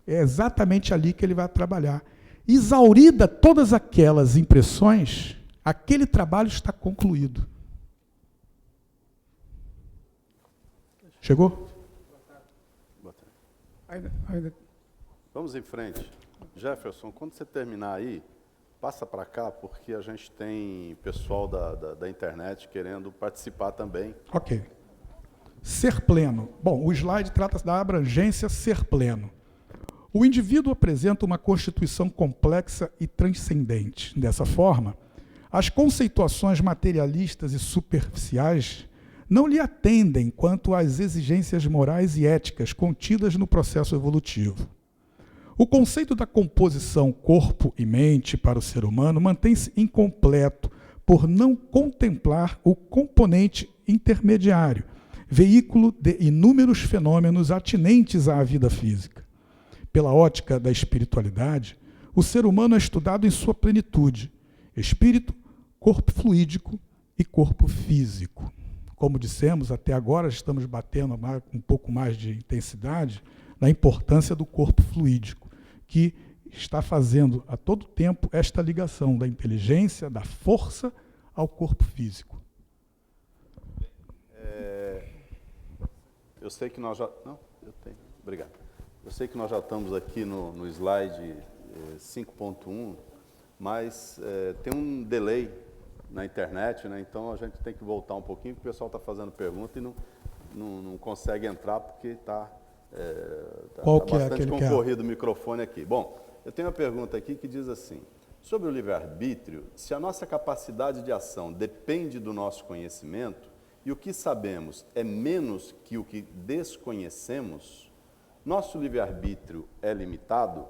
É exatamente ali que ele vai trabalhar. Exaurida todas aquelas impressões, aquele trabalho está concluído. Chegou? Vamos em frente. Jefferson, quando você terminar aí, passa para cá, porque a gente tem pessoal da internet querendo participar também. Ok. Ser pleno. Bom, o slide trata da abrangência ser pleno. O indivíduo apresenta uma constituição complexa e transcendente. Dessa forma, as conceituações materialistas e superficiais não lhe atendem quanto às exigências morais e éticas contidas no processo evolutivo. O conceito da composição corpo e mente para o ser humano mantém-se incompleto por não contemplar o componente intermediário, veículo de inúmeros fenômenos atinentes à vida física. Pela ótica da espiritualidade, o ser humano é estudado em sua plenitude: espírito, corpo fluídico e corpo físico. Como dissemos, até agora estamos batendo um pouco mais de intensidade na importância do corpo fluídico, que está fazendo a todo tempo esta ligação da inteligência, da força ao corpo físico. Eu sei que nós já... Não, eu tenho. Obrigado. Eu sei que nós já estamos aqui no slide 5.1, mas tem um delay na internet, né? Então a gente tem que voltar um pouquinho, porque o pessoal está fazendo pergunta e não consegue entrar porque está bastante concorrido o microfone aqui. Bom, eu tenho uma pergunta aqui que diz assim: sobre o livre-arbítrio, se a nossa capacidade de ação depende do nosso conhecimento e o que sabemos é menos que o que desconhecemos, nosso livre-arbítrio é limitado?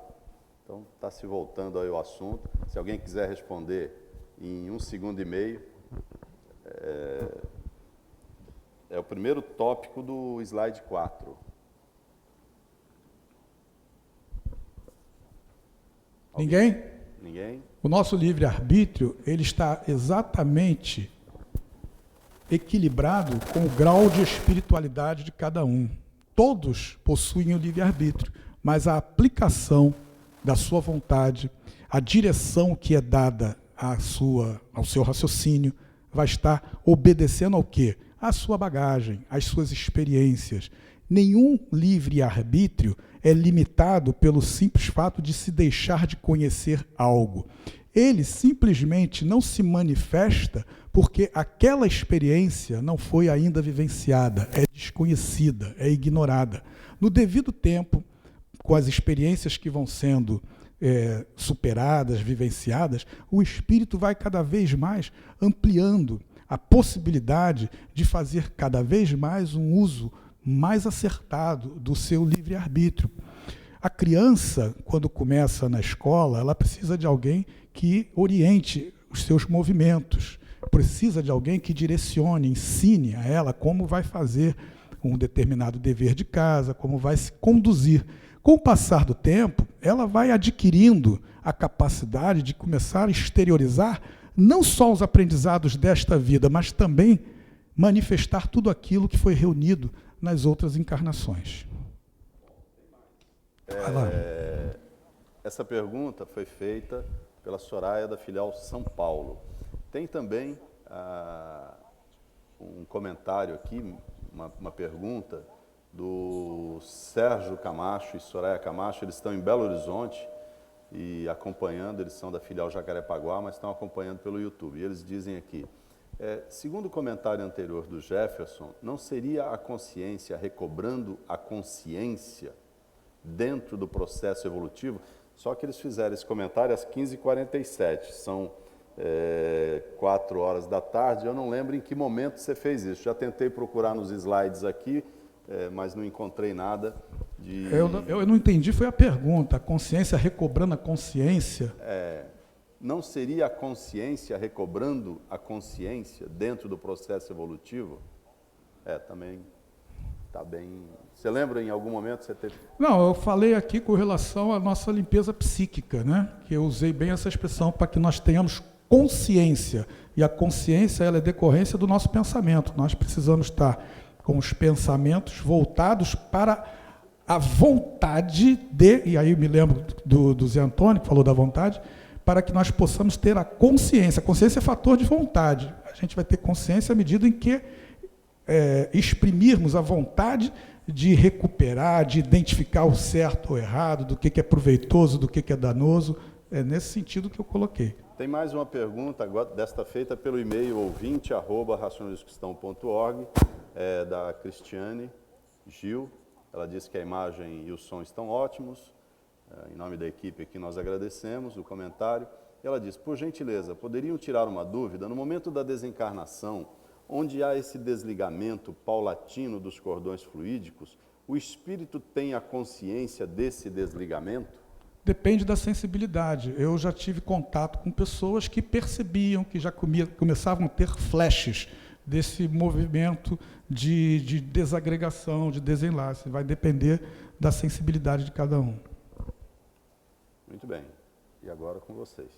Então, está se voltando aí o assunto. Se alguém quiser responder em 1,5 segundos, é o primeiro tópico do slide 4. Ninguém? Ninguém? O nosso livre-arbítrio, ele está exatamente equilibrado com o grau de espiritualidade de cada um. Todos possuem o livre-arbítrio, mas a aplicação da sua vontade, a direção que é dada ao seu raciocínio, vai estar obedecendo ao quê? À sua bagagem, às suas experiências. Nenhum livre-arbítrio é limitado pelo simples fato de se deixar de conhecer algo. Ele simplesmente não se manifesta porque aquela experiência não foi ainda vivenciada, é desconhecida, é ignorada. No devido tempo, com as experiências que vão sendo superadas, vivenciadas, o espírito vai cada vez mais ampliando a possibilidade de fazer cada vez mais um uso mais acertado do seu livre-arbítrio. A criança, quando começa na escola, ela precisa de alguém que oriente os seus movimentos, precisa de alguém que direcione, ensine a ela como vai fazer um determinado dever de casa, como vai se conduzir. Com o passar do tempo, ela vai adquirindo a capacidade de começar a exteriorizar não só os aprendizados desta vida, mas também manifestar tudo aquilo que foi reunido nas outras encarnações. Essa pergunta foi feita pela Soraya da filial São Paulo. Tem também um comentário aqui, uma pergunta do Sérgio Camacho e Soraya Camacho. Eles estão em Belo Horizonte e acompanhando, eles são da filial Jacarepaguá, mas estão acompanhando pelo YouTube. E eles dizem aqui: segundo o comentário anterior do Jefferson, não seria a consciência recobrando a consciência dentro do processo evolutivo? Só que eles fizeram esse comentário às 15h47, são 4 horas da tarde. Eu não lembro em que momento você fez isso. Já tentei procurar nos slides aqui, mas não encontrei nada de... Eu não entendi, foi a pergunta. A consciência recobrando a consciência? Não seria a consciência recobrando a consciência dentro do processo evolutivo? Também está bem... Você lembra em algum momento você teve... Não, eu falei aqui com relação à nossa limpeza psíquica, né? Que eu usei bem essa expressão para que nós tenhamos consciência. E a consciência ela é decorrência do nosso pensamento. Nós precisamos estar com os pensamentos voltados para a vontade de, e aí me lembro do Zé Antônio, que falou da vontade, para que nós possamos ter a consciência. A consciência é fator de vontade. A gente vai ter consciência à medida em que exprimirmos a vontade de recuperar, de identificar o certo ou errado, do que é proveitoso, do que é danoso. É nesse sentido que eu coloquei. Tem mais uma pergunta, agora, desta feita pelo e-mail ouvinte@racionalismocristão.org, da Cristiane Gil. Ela disse que a imagem e o som estão ótimos. Em nome da equipe aqui nós agradecemos o comentário. E ela diz, por gentileza, poderiam tirar uma dúvida? No momento da desencarnação, onde há esse desligamento paulatino dos cordões fluídicos, o espírito tem a consciência desse desligamento? Depende da sensibilidade. Eu já tive contato com pessoas que percebiam, que já começavam a ter flashes desse movimento de desagregação, de desenlace. Vai depender da sensibilidade de cada um. Muito bem. E agora com vocês.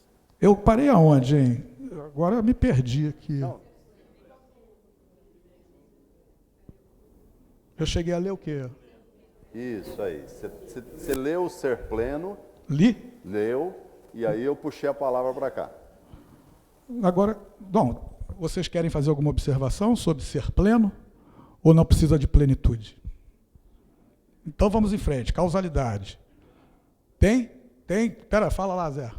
Eu parei aonde, hein? Agora eu me perdi aqui. Não. Eu cheguei a ler o quê? Isso aí. Você leu o Ser Pleno. Li? Leu, e aí eu puxei a palavra para cá. Agora, bom, vocês querem fazer alguma observação sobre ser pleno ou não precisa de plenitude? Então vamos em frente, causalidade. Tem? Espera, fala lá, Zé.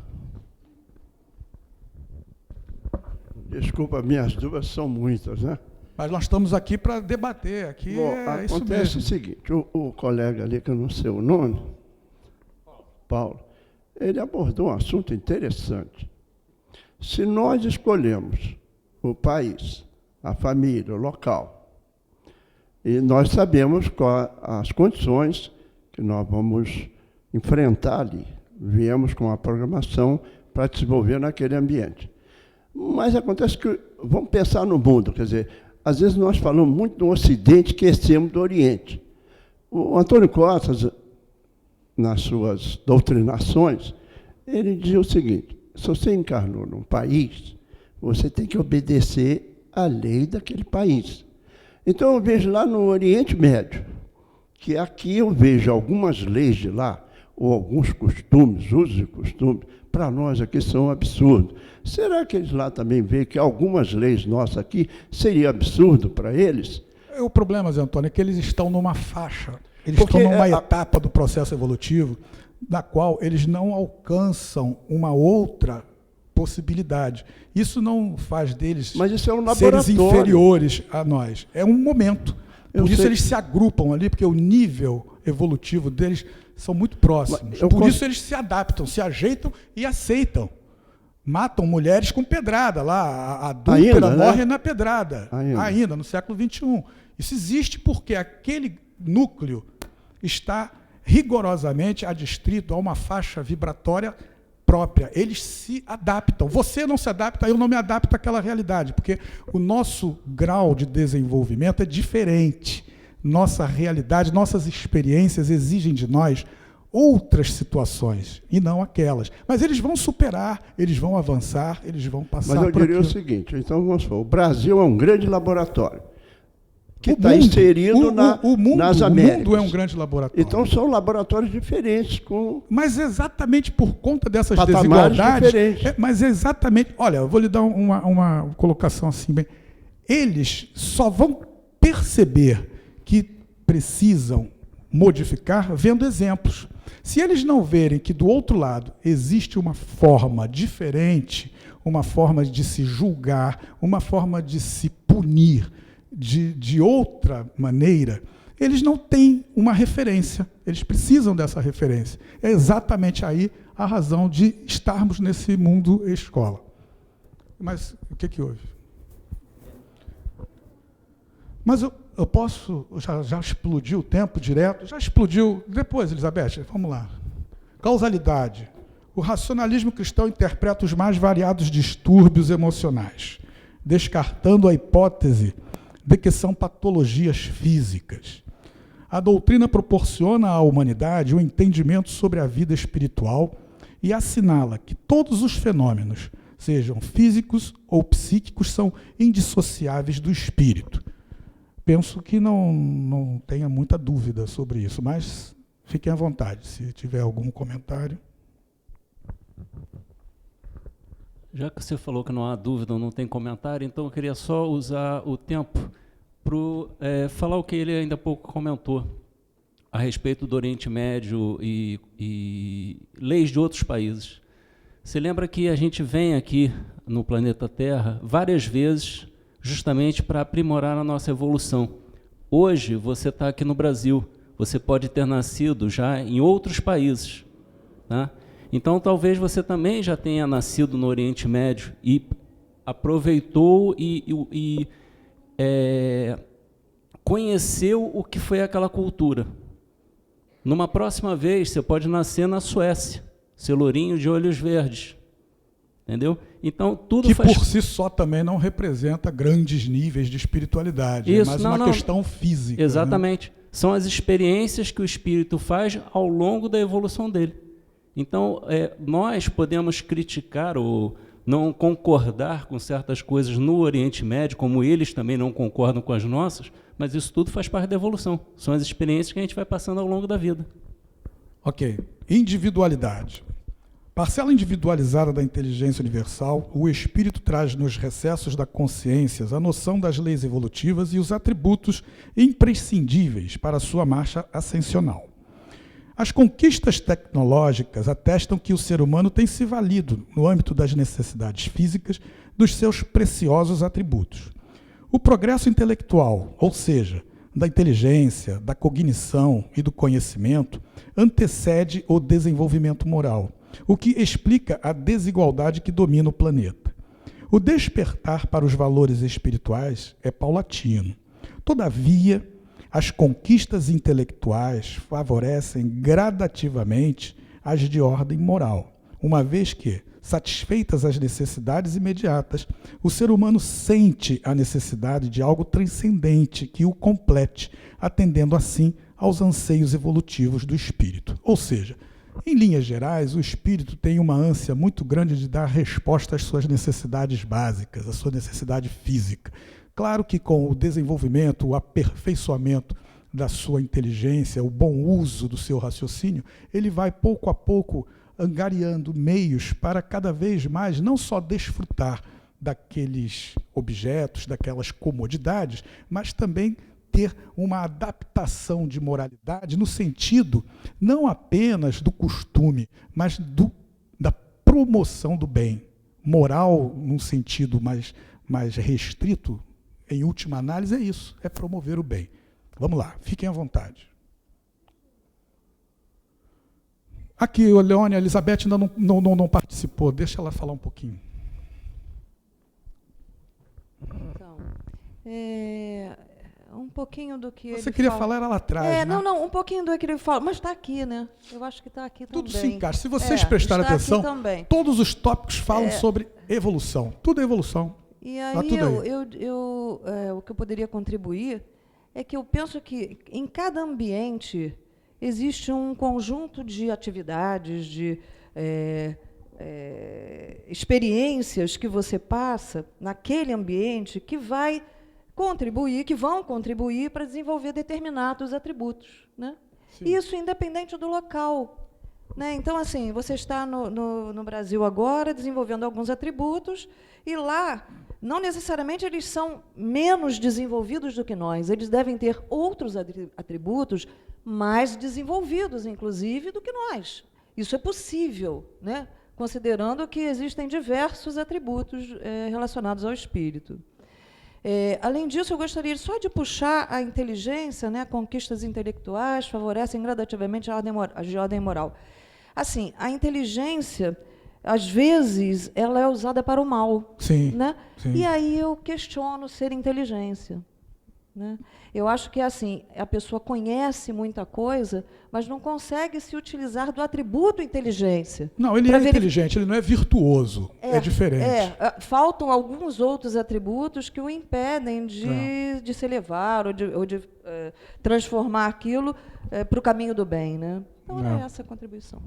Desculpa, minhas dúvidas são muitas, né? Mas nós estamos aqui para debater, aqui Bom, é isso acontece mesmo. o seguinte, o colega ali, que eu não sei o nome, Paulo, ele abordou um assunto interessante. Se nós escolhemos o país, a família, o local, e nós sabemos quais as condições que nós vamos enfrentar ali, viemos com a programação para desenvolver naquele ambiente. Mas acontece que, vamos pensar no mundo, quer dizer, às vezes nós falamos muito do Ocidente, esquecemos do Oriente. O Antônio Costa, nas suas doutrinações, ele dizia o seguinte, se você encarnou num país, você tem que obedecer à lei daquele país. Então eu vejo lá no Oriente Médio, que aqui eu vejo algumas leis de lá, ou alguns costumes, usos e costumes, para nós aqui são absurdos. Será que eles lá também veem que algumas leis nossas aqui seria absurdo para eles? O problema, Zé Antônio, é que eles estão numa faixa, eles estão numa etapa do processo evolutivo na qual eles não alcançam uma outra possibilidade. Isso não faz deles seres inferiores a nós. É um momento. Por isso eles se agrupam ali, porque o nível evolutivo deles são muito próximos. Por isso eles se adaptam, se ajeitam e aceitam. Matam mulheres com pedrada lá. A adúltera morre na pedrada. Ainda, no século XXI. Isso existe porque aquele núcleo está rigorosamente adstrito a uma faixa vibratória própria. Eles se adaptam. Você não se adapta, eu não me adapto àquela realidade, porque o nosso grau de desenvolvimento é diferente. Nossa realidade, nossas experiências exigem de nós outras situações, e não aquelas. Mas eles vão superar, eles vão avançar, eles vão passar por aquilo. Mas eu diria o seguinte, então vamos falar, o Brasil é um grande laboratório, que está inserido nas Américas. O mundo é um grande laboratório. Então são laboratórios diferentes. Mas exatamente por conta dessas desigualdades... Mas exatamente... Olha, eu vou lhe dar uma colocação assim, bem... Eles só vão perceber que precisam modificar vendo exemplos. Se eles não verem que do outro lado existe uma forma diferente, uma forma de se julgar, uma forma de se punir, de outra maneira, eles não têm uma referência, eles precisam dessa referência. É exatamente aí a razão de estarmos nesse mundo escola. Mas o que houve? Mas eu posso, já explodiu o tempo direto, já explodiu. Depois, Elizabeth, vamos lá. Causalidade. O racionalismo cristão interpreta os mais variados distúrbios emocionais, descartando a hipótese de que são patologias físicas. A doutrina proporciona à humanidade um entendimento sobre a vida espiritual e assinala que todos os fenômenos, sejam físicos ou psíquicos, são indissociáveis do espírito. Penso que não tenha muita dúvida sobre isso, mas fiquem à vontade, se tiver algum comentário. Já que você falou que não há dúvida, não tem comentário, então eu queria só usar o tempo para falar o que ele ainda há pouco comentou a respeito do Oriente Médio e leis de outros países. Você lembra que a gente vem aqui no planeta Terra várias vezes justamente para aprimorar a nossa evolução. Hoje você está aqui no Brasil, você pode ter nascido já em outros países, tá? Então, talvez você também já tenha nascido no Oriente Médio e aproveitou e conheceu o que foi aquela cultura. Numa próxima vez, você pode nascer na Suécia, ser lourinho de olhos verdes. Entendeu? Então, tudo que faz... por si só também não representa grandes níveis de espiritualidade, Isso, é mais uma questão física. Exatamente. Né? São as experiências que o espírito faz ao longo da evolução dele. Então, nós podemos criticar ou não concordar com certas coisas no Oriente Médio, como eles também não concordam com as nossas, mas isso tudo faz parte da evolução. São as experiências que a gente vai passando ao longo da vida. Ok. Individualidade. Parcela individualizada da inteligência universal, o espírito traz nos recessos da consciência a noção das leis evolutivas e os atributos imprescindíveis para a sua marcha ascensional. As conquistas tecnológicas atestam que o ser humano tem se valido, no âmbito das necessidades físicas, dos seus preciosos atributos. O progresso intelectual, ou seja, da inteligência, da cognição e do conhecimento, antecede o desenvolvimento moral, o que explica a desigualdade que domina o planeta. O despertar para os valores espirituais é paulatino. Todavia, as conquistas intelectuais favorecem gradativamente as de ordem moral, uma vez que, satisfeitas as necessidades imediatas, o ser humano sente a necessidade de algo transcendente que o complete, atendendo assim aos anseios evolutivos do espírito. Ou seja, em linhas gerais, o espírito tem uma ânsia muito grande de dar resposta às suas necessidades básicas, à sua necessidade física. Claro que com o desenvolvimento, o aperfeiçoamento da sua inteligência, o bom uso do seu raciocínio, ele vai pouco a pouco angariando meios para cada vez mais não só desfrutar daqueles objetos, daquelas comodidades, mas também ter uma adaptação de moralidade no sentido não apenas do costume, mas da promoção do bem. Moral, num sentido mais restrito, em última análise, é isso, é promover o bem. Vamos lá, fiquem à vontade. Aqui, Leone, a Elizabeth ainda não participou, deixa ela falar um pouquinho. Então, um pouquinho do que Você queria falar era lá atrás, né? Não, um pouquinho do que ele fala, mas está aqui, né? Eu acho que está aqui também. Tudo se encaixa. Se vocês prestarem atenção, todos os tópicos falam sobre evolução. Tudo é evolução. E aí, o que eu poderia contribuir é que eu penso que em cada ambiente existe um conjunto de atividades, de experiências que você passa naquele ambiente que vão contribuir para desenvolver determinados atributos, né? Isso independente do local, né? Então, assim, você está no Brasil agora desenvolvendo alguns atributos e lá não necessariamente eles são menos desenvolvidos do que nós, eles devem ter outros atributos mais desenvolvidos, inclusive, do que nós. Isso é possível, né? Considerando que existem diversos atributos relacionados ao espírito. Além disso, eu gostaria só de puxar a inteligência, né? Conquistas intelectuais favorecem gradativamente a ordem moral. Assim, a inteligência, às vezes, ela é usada para o mal. Sim, né? Sim. E aí eu questiono ser inteligência. Né? Eu acho que assim, a pessoa conhece muita coisa, mas não consegue se utilizar do atributo inteligência. Não, ele é inteligente, ele não é virtuoso, é diferente. Faltam alguns outros atributos que o impedem de se elevar ou de transformar aquilo para o caminho do bem. Né? Então, é essa a contribuição.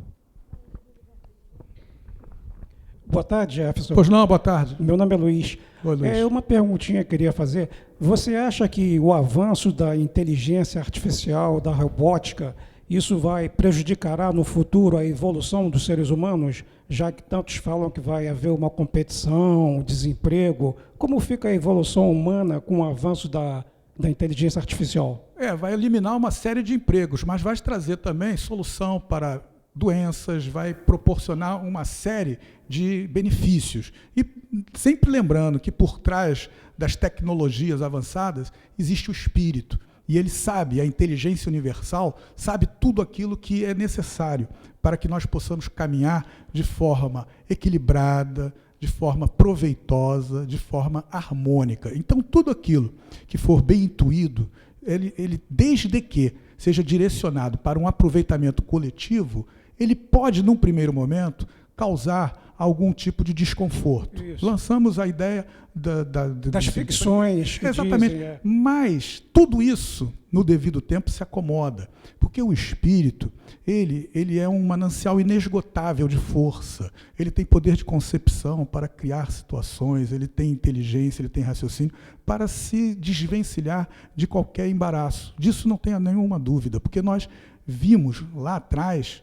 Boa tarde, Jefferson. Pois não, boa tarde. Meu nome é Luiz. Oi, Luiz. Uma perguntinha que eu queria fazer. Você acha que o avanço da inteligência artificial, da robótica, isso prejudicará no futuro a evolução dos seres humanos, já que tantos falam que vai haver uma competição, desemprego? Como fica a evolução humana com o avanço da inteligência artificial? Vai eliminar uma série de empregos, mas vai trazer também solução para doenças, vai proporcionar uma série de benefícios. E sempre lembrando que por trás das tecnologias avançadas existe o espírito. E ele sabe, a inteligência universal sabe tudo aquilo que é necessário para que nós possamos caminhar de forma equilibrada, de forma proveitosa, de forma harmônica. Então, tudo aquilo que for bem intuído, ele desde que seja direcionado para um aproveitamento coletivo, ele pode, num primeiro momento, causar algum tipo de desconforto. Isso. Lançamos a ideia das ficções. Exatamente. Dizem, Mas tudo isso, no devido tempo, se acomoda. Porque o espírito, ele é um manancial inesgotável de força. Ele tem poder de concepção para criar situações, ele tem inteligência, ele tem raciocínio para se desvencilhar de qualquer embaraço. Disso não tenha nenhuma dúvida, porque nós vimos lá atrás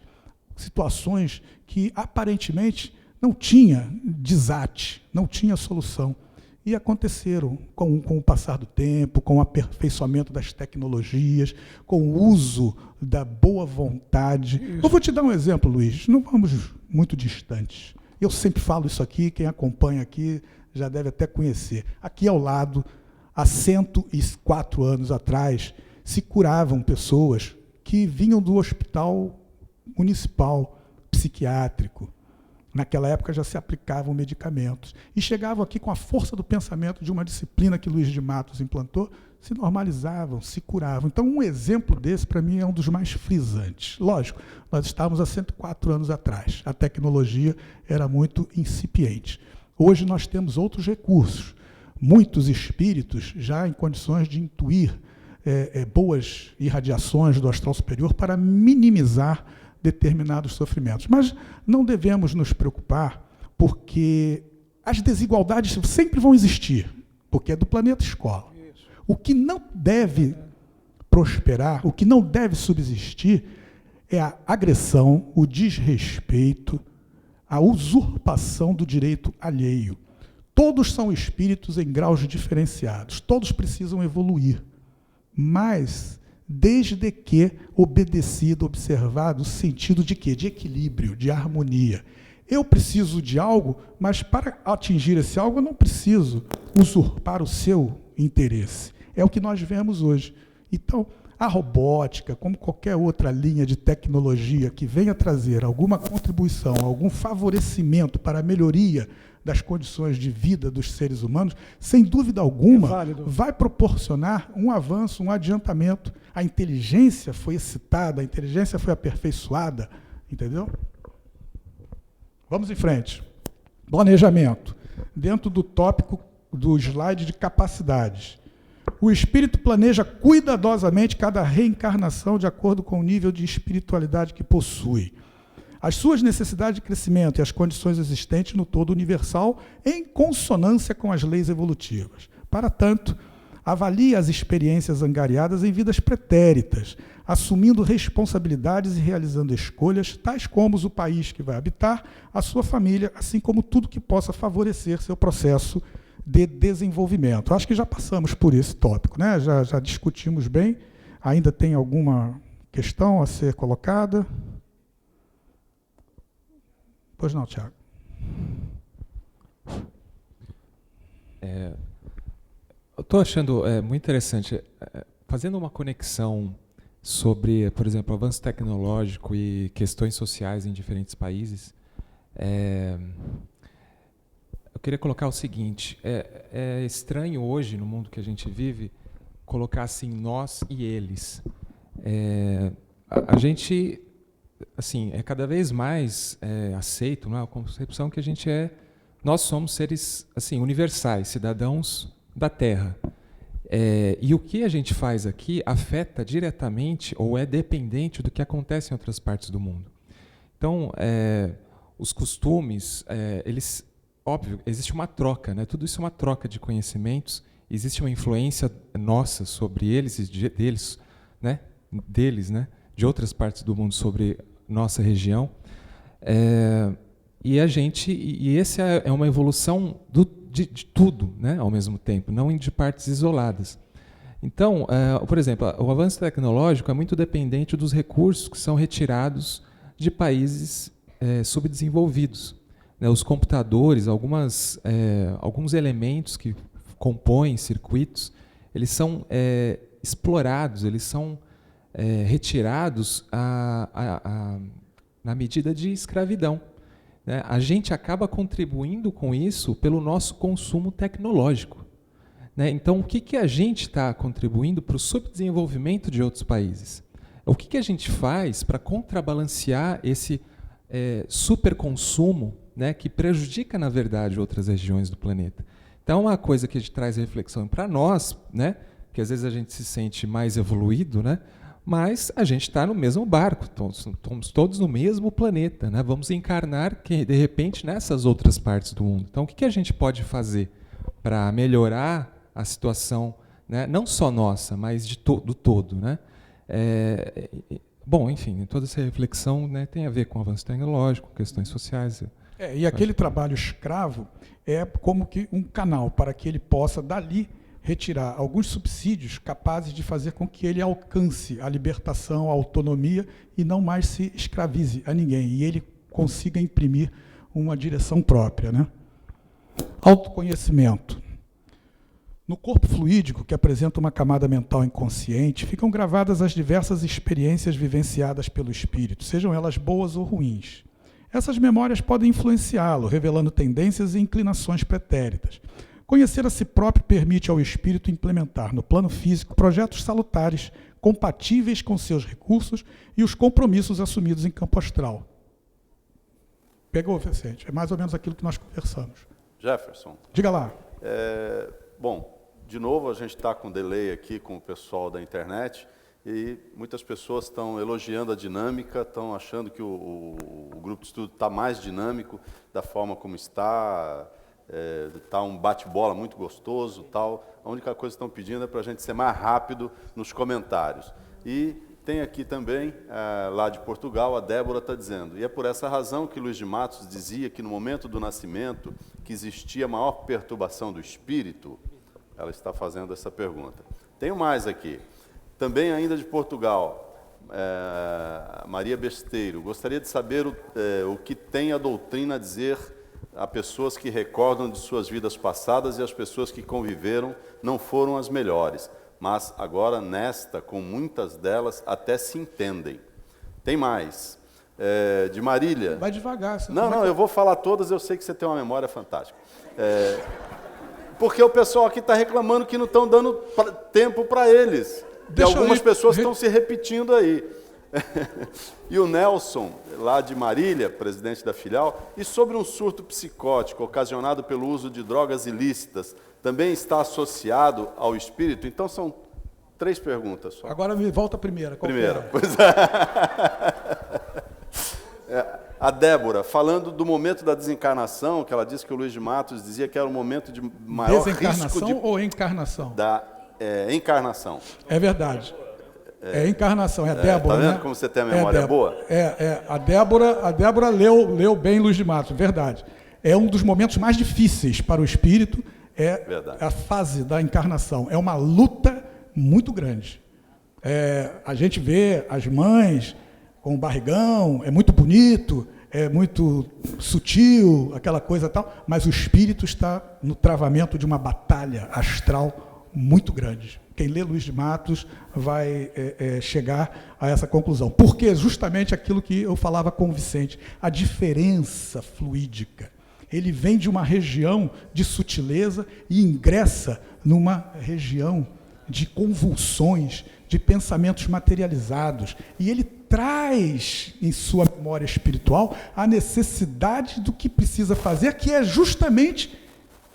situações que aparentemente não tinha desate, não tinha solução. E aconteceram com o passar do tempo, com o aperfeiçoamento das tecnologias, com o uso da boa vontade. Isso. Eu vou te dar um exemplo, Luiz, não vamos muito distantes. Eu sempre falo isso aqui, quem acompanha aqui já deve até conhecer. Aqui ao lado, há 104 anos atrás, se curavam pessoas que vinham do hospital municipal, psiquiátrico. Naquela época já se aplicavam medicamentos. E chegavam aqui com a força do pensamento de uma disciplina que Luiz de Matos implantou, se normalizavam, se curavam. Então, um exemplo desse, para mim, é um dos mais frisantes. Lógico, nós estávamos há 104 anos atrás. A tecnologia era muito incipiente. Hoje nós temos outros recursos. Muitos espíritos já em condições de intuir boas irradiações do astral superior para minimizar determinados sofrimentos. Mas não devemos nos preocupar, porque as desigualdades sempre vão existir, porque é do planeta escola. Isso. O que não deve prosperar, o que não deve subsistir, é a agressão, o desrespeito, a usurpação do direito alheio. Todos são espíritos em graus diferenciados, todos precisam evoluir, mas desde que obedecido, observado, o sentido de quê? De equilíbrio, de harmonia. Eu preciso de algo, mas para atingir esse algo eu não preciso usurpar o seu interesse. É o que nós vemos hoje. Então, a robótica, como qualquer outra linha de tecnologia que venha trazer alguma contribuição, algum favorecimento para a melhoria das condições de vida dos seres humanos, sem dúvida alguma, vai proporcionar um avanço, um adiantamento. A inteligência foi excitada, a inteligência foi aperfeiçoada, entendeu? Vamos em frente. Planejamento. Dentro do tópico do slide de capacidades. O espírito planeja cuidadosamente cada reencarnação de acordo com o nível de espiritualidade que possui. As suas necessidades de crescimento e as condições existentes no todo universal em consonância com as leis evolutivas. Para tanto, avalia as experiências angariadas em vidas pretéritas, assumindo responsabilidades e realizando escolhas, tais como o país que vai habitar, a sua família, assim como tudo que possa favorecer seu processo de desenvolvimento. Acho que já passamos por esse tópico, né? Já discutimos bem. Ainda tem alguma questão a ser colocada? Pois não, Tiago. Eu estou achando muito interessante, fazendo uma conexão sobre, por exemplo, avanço tecnológico e questões sociais em diferentes países. Eu queria colocar o seguinte: é estranho hoje, no mundo que a gente vive, colocar assim nós e eles. A gente, assim, é cada vez mais aceito, não é, a concepção que nós somos seres assim universais, cidadãos da Terra. E o que a gente faz aqui afeta diretamente ou é dependente do que acontece em outras partes do mundo. Então, os costumes, eles, óbvio, existe uma troca, né? Tudo isso é uma troca de conhecimentos, existe uma influência nossa sobre eles e deles, né? De outras partes do mundo sobre nossa região. E essa é uma evolução de tudo, né? Ao mesmo tempo, não de partes isoladas. Então, por exemplo, o avanço tecnológico é muito dependente dos recursos que são retirados de países subdesenvolvidos. Né, os computadores, alguns elementos que compõem circuitos, eles são explorados, eles são retirados na medida de escravidão. Né? A gente acaba contribuindo com isso pelo nosso consumo tecnológico. Né? Então, o que a gente está contribuindo para o subdesenvolvimento de outros países? O que a gente faz para contrabalancear esse superconsumo, né, que prejudica, na verdade, outras regiões do planeta? Então, uma coisa que a gente traz reflexão para nós, né, que às vezes a gente se sente mais evoluído, né, mas a gente está no mesmo barco, estamos todos no mesmo planeta. Né, vamos encarnar, de repente, nessas outras partes do mundo. Então, o que a gente pode fazer para melhorar a situação, né, não só nossa, mas do todo, né? Bom, enfim, toda essa reflexão, né, tem a ver com avanço tecnológico, questões sociais. E aquele trabalho escravo é como que um canal para que ele possa, dali, retirar alguns subsídios capazes de fazer com que ele alcance a libertação, a autonomia e não mais se escravize a ninguém. E ele consiga imprimir uma direção própria. Né? Autoconhecimento. No corpo fluídico, que apresenta uma camada mental inconsciente, ficam gravadas as diversas experiências vivenciadas pelo espírito, sejam elas boas ou ruins. Essas memórias podem influenciá-lo, revelando tendências e inclinações pretéritas. Conhecer a si próprio permite ao espírito implementar no plano físico projetos salutares, compatíveis com seus recursos e os compromissos assumidos em campo astral. Pegou, Vicente? É mais ou menos aquilo que nós conversamos. Jefferson. Diga lá. Bom, de novo, a gente está com delay aqui com o pessoal da internet e muitas pessoas estão elogiando a dinâmica, estão achando que o grupo de estudo está mais dinâmico da forma como está, está um bate-bola muito gostoso, tal. A única coisa que estão pedindo é para a gente ser mais rápido nos comentários. E tem aqui também, lá de Portugal, a Débora está dizendo, e é por essa razão que Luís de Matos dizia que no momento do nascimento que existia maior perturbação do espírito. Ela está fazendo essa pergunta. Tenho mais aqui. Também ainda de Portugal, Maria Besteiro. Gostaria de saber o que tem a doutrina a dizer a pessoas que recordam de suas vidas passadas e as pessoas que conviveram não foram as melhores, mas agora nesta, com muitas delas, até se entendem. Tem mais. De Marília. Vai devagar. Não, eu vou falar todas, eu sei que você tem uma memória fantástica. Porque o pessoal aqui está reclamando que não estão dando tempo para eles. E algumas pessoas estão se repetindo aí. E o Nelson, lá de Marília, presidente da filial, e sobre um surto psicótico ocasionado pelo uso de drogas ilícitas, também está associado ao espírito? Então são 3 perguntas só. Agora me volta a primeira. Primeira, pois a Débora, falando do momento da desencarnação, que ela disse que o Luís de Matos dizia que era o momento de maior risco de... Desencarnação ou encarnação? Da encarnação. É verdade. É encarnação, é Débora. Tá vendo, né? como você tem a memória boa? A Débora leu bem Luís de Matos, verdade. É um dos momentos mais difíceis para o espírito, a fase da encarnação. É uma luta muito grande. A gente vê as mães com o barrigão, é muito bonito, é muito sutil, aquela coisa tal, mas o espírito está no travamento de uma batalha astral muito grande. Quem lê Luís de Matos vai chegar a essa conclusão. Porque justamente aquilo que eu falava com o Vicente, a diferença fluídica. Ele vem de uma região de sutileza e ingressa numa região de convulsões, de pensamentos materializados. E ele traz em sua memória espiritual a necessidade do que precisa fazer, que é justamente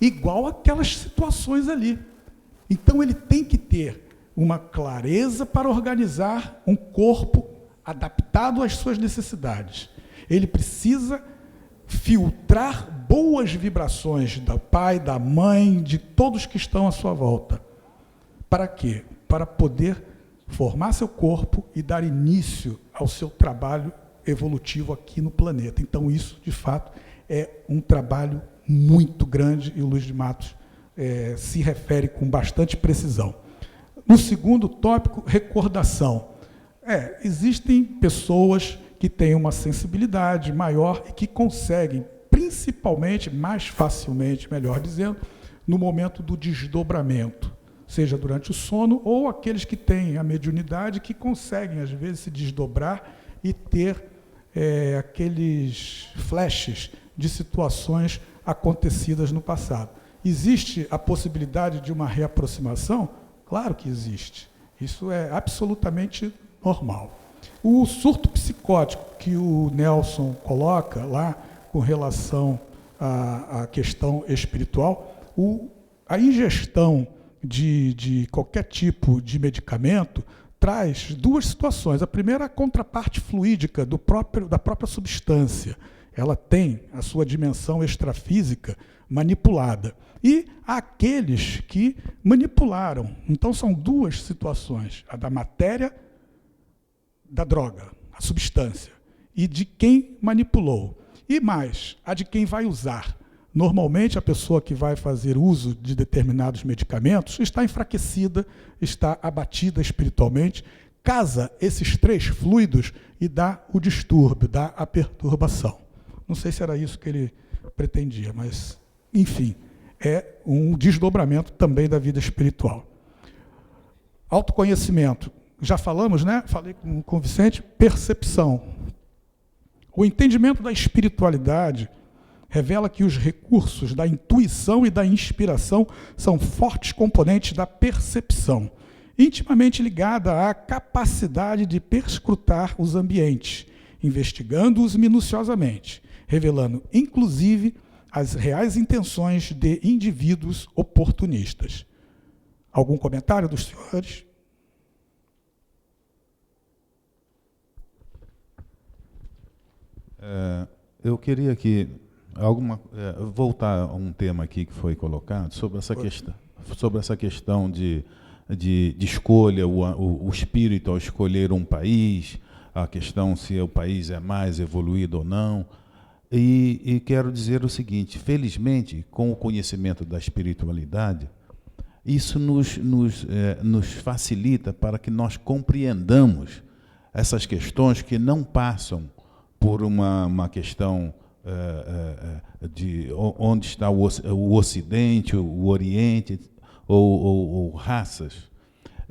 igual àquelas situações ali. Então ele tem que ter uma clareza para organizar um corpo adaptado às suas necessidades. Ele precisa filtrar boas vibrações do pai, da mãe, de todos que estão à sua volta. Para quê? Para poder formar seu corpo e dar início ao seu trabalho evolutivo aqui no planeta. Então, isso, de fato, é um trabalho muito grande e o Luiz de Matos se refere com bastante precisão. No segundo tópico, recordação. Existem pessoas que têm uma sensibilidade maior e que conseguem, principalmente, mais facilmente, melhor dizendo, no momento do desdobramento, seja durante o sono, ou aqueles que têm a mediunidade que conseguem, às vezes, se desdobrar e ter aqueles flashes de situações acontecidas no passado. Existe a possibilidade de uma reaproximação? Claro que existe. Isso é absolutamente normal. O surto psicótico que o Nelson coloca lá com relação à questão espiritual, a ingestão de qualquer tipo de medicamento traz duas situações. A primeira, a contraparte fluídica da própria substância. Ela tem a sua dimensão extrafísica manipulada. E há aqueles que manipularam. Então, são duas situações. A da matéria, da droga, a substância, e de quem manipulou. E mais, a de quem vai usar. Normalmente, a pessoa que vai fazer uso de determinados medicamentos está enfraquecida, está abatida espiritualmente, casa esses três fluidos e dá o distúrbio, dá a perturbação. Não sei se era isso que ele pretendia, mas, enfim, é um desdobramento também da vida espiritual. Autoconhecimento. Já falamos, né? Falei com o Vicente, percepção. O entendimento da espiritualidade revela que os recursos da intuição e da inspiração são fortes componentes da percepção, intimamente ligada à capacidade de perscrutar os ambientes, investigando-os minuciosamente, revelando, inclusive, as reais intenções de indivíduos oportunistas. Algum comentário dos senhores? Eu queria aqui voltar a um tema aqui que foi colocado sobre essa questão de escolha, o espírito ao escolher um país, a questão se o país é mais evoluído ou não. E quero dizer o seguinte: felizmente, com o conhecimento da espiritualidade, isso nos facilita para que nós compreendamos essas questões que não passam por uma questão de onde está o Ocidente, o Oriente, ou raças.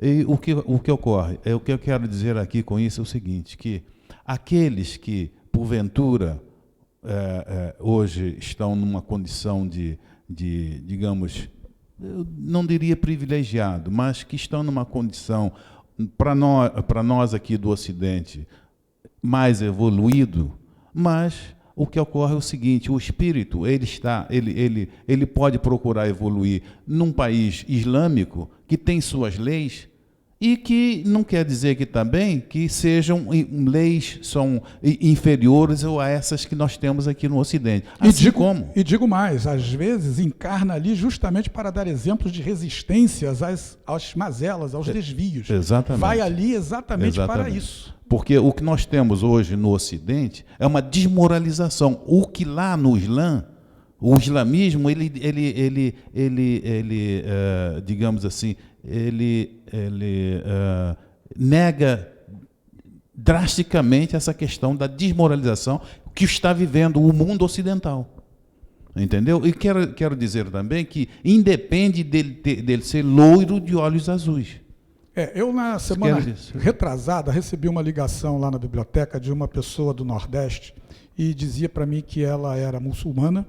E o que ocorre? O que eu quero dizer aqui com isso é o seguinte, que aqueles que, porventura, hoje estão numa condição de, digamos, eu não diria privilegiado, mas que estão numa condição, para nós aqui do Ocidente, mais evoluído, mas o que ocorre é o seguinte: o espírito ele pode procurar evoluir num país islâmico que tem suas leis e que não quer dizer que também que sejam leis são inferiores a essas que nós temos aqui no Ocidente. E digo mais, às vezes encarna ali justamente para dar exemplos de resistências às mazelas, aos desvios. Exatamente. Vai ali exatamente para isso. Porque o que nós temos hoje no Ocidente é uma desmoralização. O que lá no Islã, o islamismo, digamos assim, ele nega drasticamente essa questão da desmoralização que está vivendo o mundo ocidental. Entendeu? E quero dizer também que independe dele ser loiro de olhos azuis. Eu, na semana retrasada, recebi uma ligação lá na biblioteca de uma pessoa do Nordeste e dizia para mim que ela era muçulmana,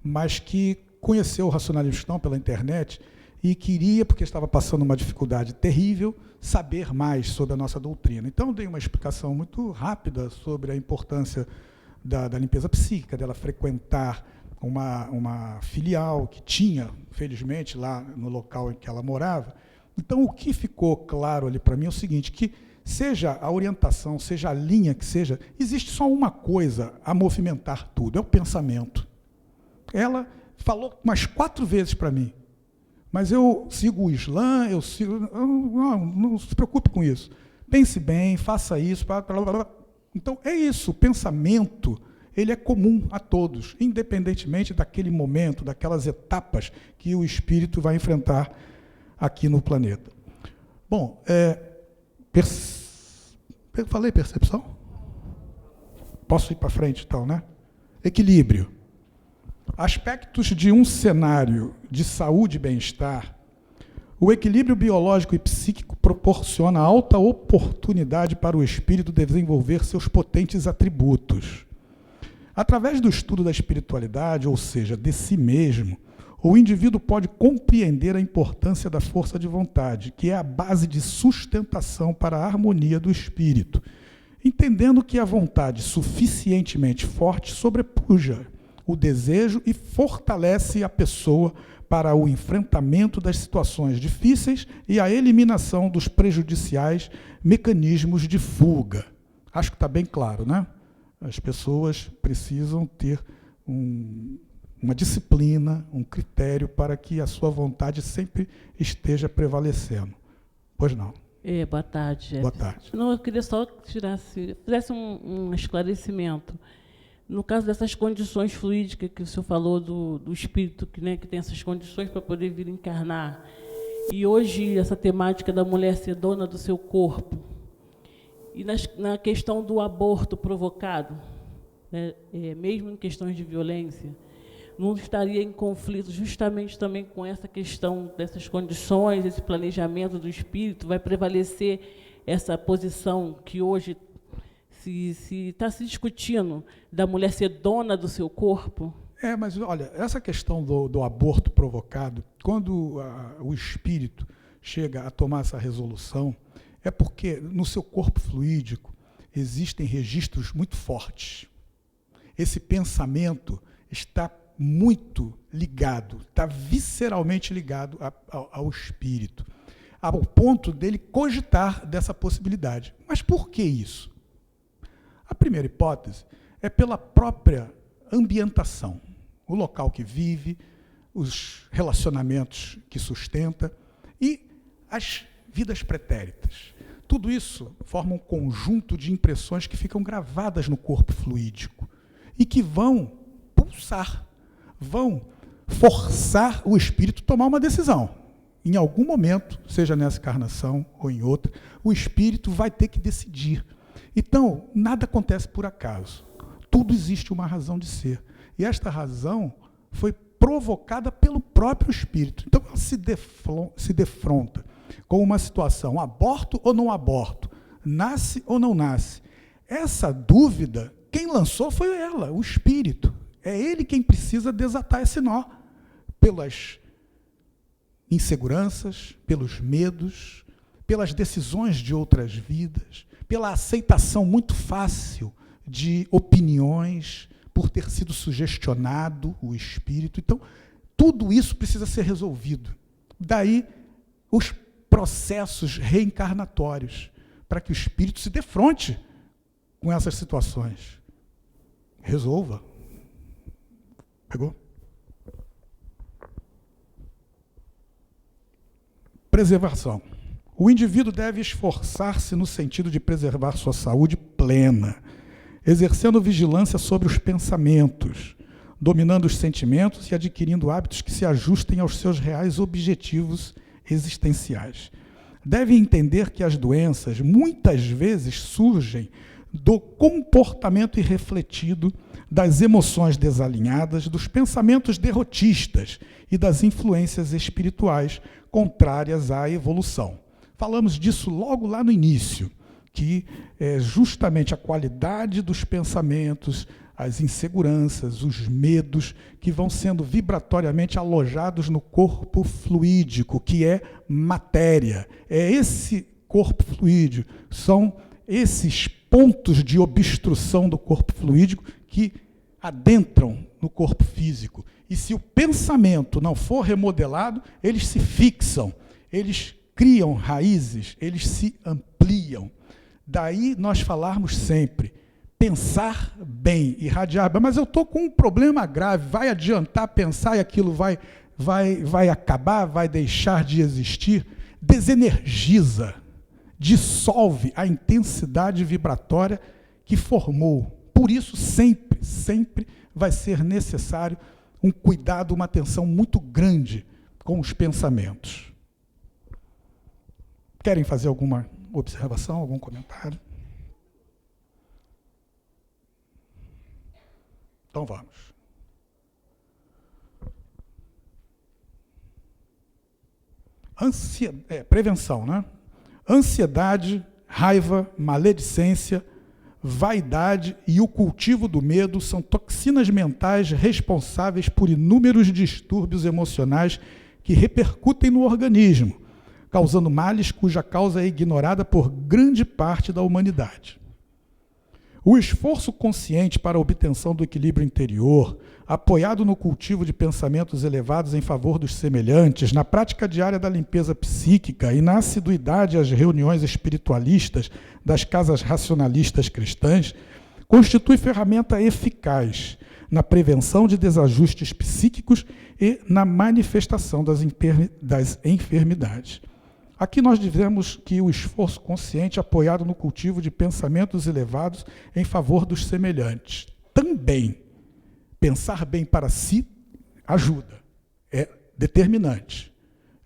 mas que conheceu o racionalismo cristão pela internet e queria, porque estava passando uma dificuldade terrível, saber mais sobre a nossa doutrina. Então, dei uma explicação muito rápida sobre a importância da limpeza psíquica, dela frequentar uma filial que tinha, felizmente, lá no local em que ela morava. Então, o que ficou claro ali para mim é o seguinte, que seja a orientação, seja a linha que seja, existe só uma coisa a movimentar tudo, é o pensamento. Ela falou umas 4 vezes para mim, mas eu sigo o Islã, não se preocupe com isso. Pense bem, faça isso. Blá, blá, blá. Então, é isso, o pensamento, ele é comum a todos, independentemente daquele momento, daquelas etapas que o espírito vai enfrentar aqui no planeta. Bom, eu falei percepção? Posso ir para frente, então, né? Equilíbrio. Aspectos de um cenário de saúde e bem-estar, o equilíbrio biológico e psíquico proporciona alta oportunidade para o espírito desenvolver seus potentes atributos. Através do estudo da espiritualidade, ou seja, de si mesmo, o indivíduo pode compreender a importância da força de vontade, que é a base de sustentação para a harmonia do espírito, entendendo que a vontade suficientemente forte sobrepuja o desejo e fortalece a pessoa para o enfrentamento das situações difíceis e a eliminação dos prejudiciais mecanismos de fuga. Acho que está bem claro, né? As pessoas precisam ter uma disciplina, um critério para que a sua vontade sempre esteja prevalecendo. Pois não. Boa tarde, Jefferson. Boa tarde. Não, eu queria só que fizesse um esclarecimento. No caso dessas condições fluídicas que o senhor falou do espírito, que tem essas condições para poder vir encarnar, e hoje essa temática da mulher ser dona do seu corpo, e na questão do aborto provocado, né, mesmo em questões de violência, não estaria em conflito justamente também com essa questão dessas condições, esse planejamento do espírito, vai prevalecer essa posição que hoje se está se discutindo da mulher ser dona do seu corpo? Mas olha, essa questão do aborto provocado, quando o espírito chega a tomar essa resolução, é porque no seu corpo fluídico existem registros muito fortes. Esse pensamento está muito ligado, está visceralmente ligado ao espírito, ao ponto dele cogitar dessa possibilidade. Mas por que isso? A primeira hipótese é pela própria ambientação, o local que vive, os relacionamentos que sustenta e as vidas pretéritas. Tudo isso forma um conjunto de impressões que ficam gravadas no corpo fluídico e que vão pulsar, vão forçar o espírito a tomar uma decisão. Em algum momento, seja nessa encarnação ou em outra, o espírito vai ter que decidir. Então, nada acontece por acaso. Tudo existe uma razão de ser. E esta razão foi provocada pelo próprio espírito. Então, ela se defronta com uma situação, aborto ou não aborto, nasce ou não nasce. Essa dúvida, quem lançou foi ela, o espírito. É ele quem precisa desatar esse nó, pelas inseguranças, pelos medos, pelas decisões de outras vidas, pela aceitação muito fácil de opiniões, por ter sido sugestionado o espírito. Então, tudo isso precisa ser resolvido. Daí, os processos reencarnatórios, para que o espírito se defronte com essas situações. Resolva. Pegou? Preservação. O indivíduo deve esforçar-se no sentido de preservar sua saúde plena, exercendo vigilância sobre os pensamentos, dominando os sentimentos e adquirindo hábitos que se ajustem aos seus reais objetivos existenciais. Deve entender que as doenças muitas vezes surgem do comportamento irrefletido, das emoções desalinhadas, dos pensamentos derrotistas e das influências espirituais contrárias à evolução. Falamos disso logo lá no início, que é justamente a qualidade dos pensamentos, as inseguranças, os medos que vão sendo vibratoriamente alojados no corpo fluídico, que é matéria. É esse corpo fluídico, são esses pontos de obstrução do corpo fluídico que adentram no corpo físico. E se o pensamento não for remodelado, eles se fixam, eles criam raízes, eles se ampliam. Daí nós falarmos sempre, pensar bem, irradiar bem, mas eu estou com um problema grave, vai adiantar pensar e aquilo vai acabar, vai deixar de existir? Desenergiza, dissolve a intensidade vibratória que formou. Por isso, sempre, sempre vai ser necessário um cuidado, uma atenção muito grande com os pensamentos. Querem fazer alguma observação, algum comentário? Então vamos. Prevenção, né? Ansiedade, raiva, maledicência, vaidade e o cultivo do medo são toxinas mentais responsáveis por inúmeros distúrbios emocionais que repercutem no organismo, causando males cuja causa é ignorada por grande parte da humanidade. O esforço consciente para a obtenção do equilíbrio interior, apoiado no cultivo de pensamentos elevados em favor dos semelhantes, na prática diária da limpeza psíquica e na assiduidade às reuniões espiritualistas das casas racionalistas cristãs, constitui ferramenta eficaz na prevenção de desajustes psíquicos e na manifestação das enfermidades. Aqui nós dizemos que o esforço consciente apoiado no cultivo de pensamentos elevados em favor dos semelhantes. Também, pensar bem para si ajuda, é determinante.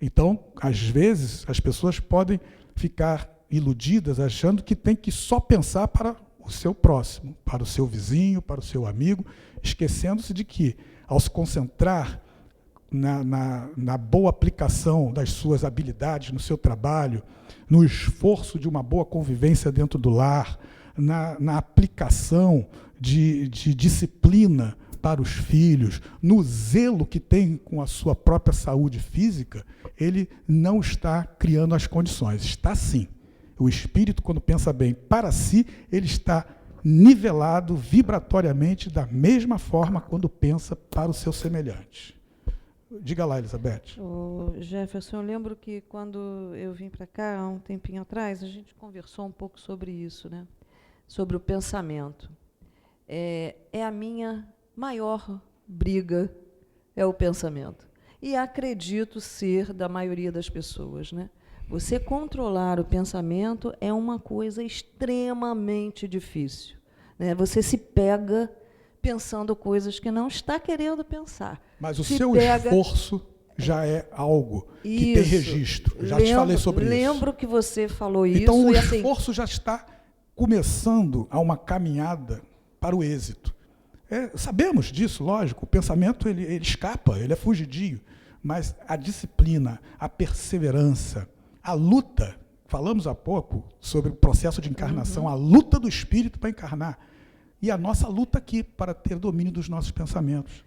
Então, às vezes, as pessoas podem ficar iludidas achando que tem que só pensar para o seu próximo, para o seu vizinho, para o seu amigo, esquecendo-se de que, ao se concentrar na boa aplicação das suas habilidades no seu trabalho, no esforço de uma boa convivência dentro do lar, na aplicação de disciplina para os filhos, no zelo que tem com a sua própria saúde física, ele não está criando as condições. Está sim. O espírito, quando pensa bem para si, ele está nivelado vibratoriamente da mesma forma quando pensa para o seu semelhante. Diga lá, Elizabeth. Jefferson, eu lembro que quando eu vim para cá, há um tempinho atrás, a gente conversou um pouco sobre isso, né? Sobre o pensamento. É a minha maior briga, é o pensamento. E acredito ser da maioria das pessoas, né? Você controlar o pensamento é uma coisa extremamente difícil, né? Você se pega pensando coisas que não está querendo pensar. Mas o seu esforço já é algo que tem registro. Eu já te falei sobre isso. Lembro que você falou isso. Então, o esforço já está começando a uma caminhada para o êxito. Sabemos disso, lógico. O pensamento ele escapa, ele é fugidio. Mas a disciplina, a perseverança, a luta, falamos há pouco sobre o processo de encarnação, a luta do espírito para encarnar. E a nossa luta aqui para ter domínio dos nossos pensamentos.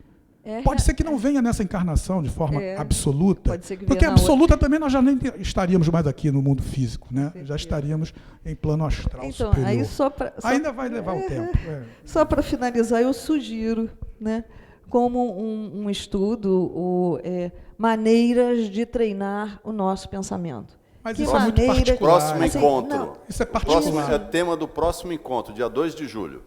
Pode ser que não venha nessa encarnação de forma absoluta, pode ser que porque absoluta outra. Também nós já nem estaríamos mais aqui no mundo físico, né? Já estaríamos em plano astral então, superior. Aí ainda vai levar o tempo. Só para finalizar, eu sugiro, né, como um estudo, maneiras de treinar o nosso pensamento. Mas isso é muito particular. Próximo encontro. Não, isso é particular. É tema do próximo encontro, dia 2 de julho.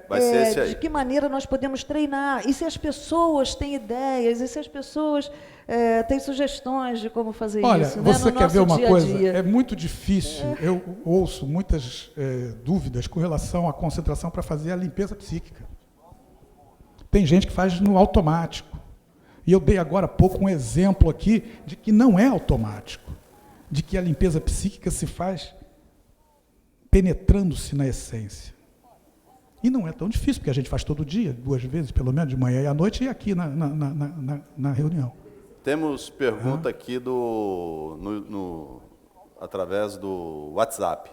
Vai ser esse aí. De que maneira nós podemos treinar? E se as pessoas têm ideias? E se as pessoas têm sugestões de como fazer isso? Olha, você no quer ver uma dia coisa? dia? É muito difícil. Eu ouço muitas dúvidas com relação à concentração para fazer a limpeza psíquica. Tem gente que faz no automático. E eu dei agora há pouco um exemplo aqui de que não é automático. De que a limpeza psíquica se faz penetrando-se na essência. E não é tão difícil, porque a gente faz todo dia, 2 vezes, pelo menos, de manhã e à noite, e aqui na reunião. Temos pergunta aqui através do WhatsApp.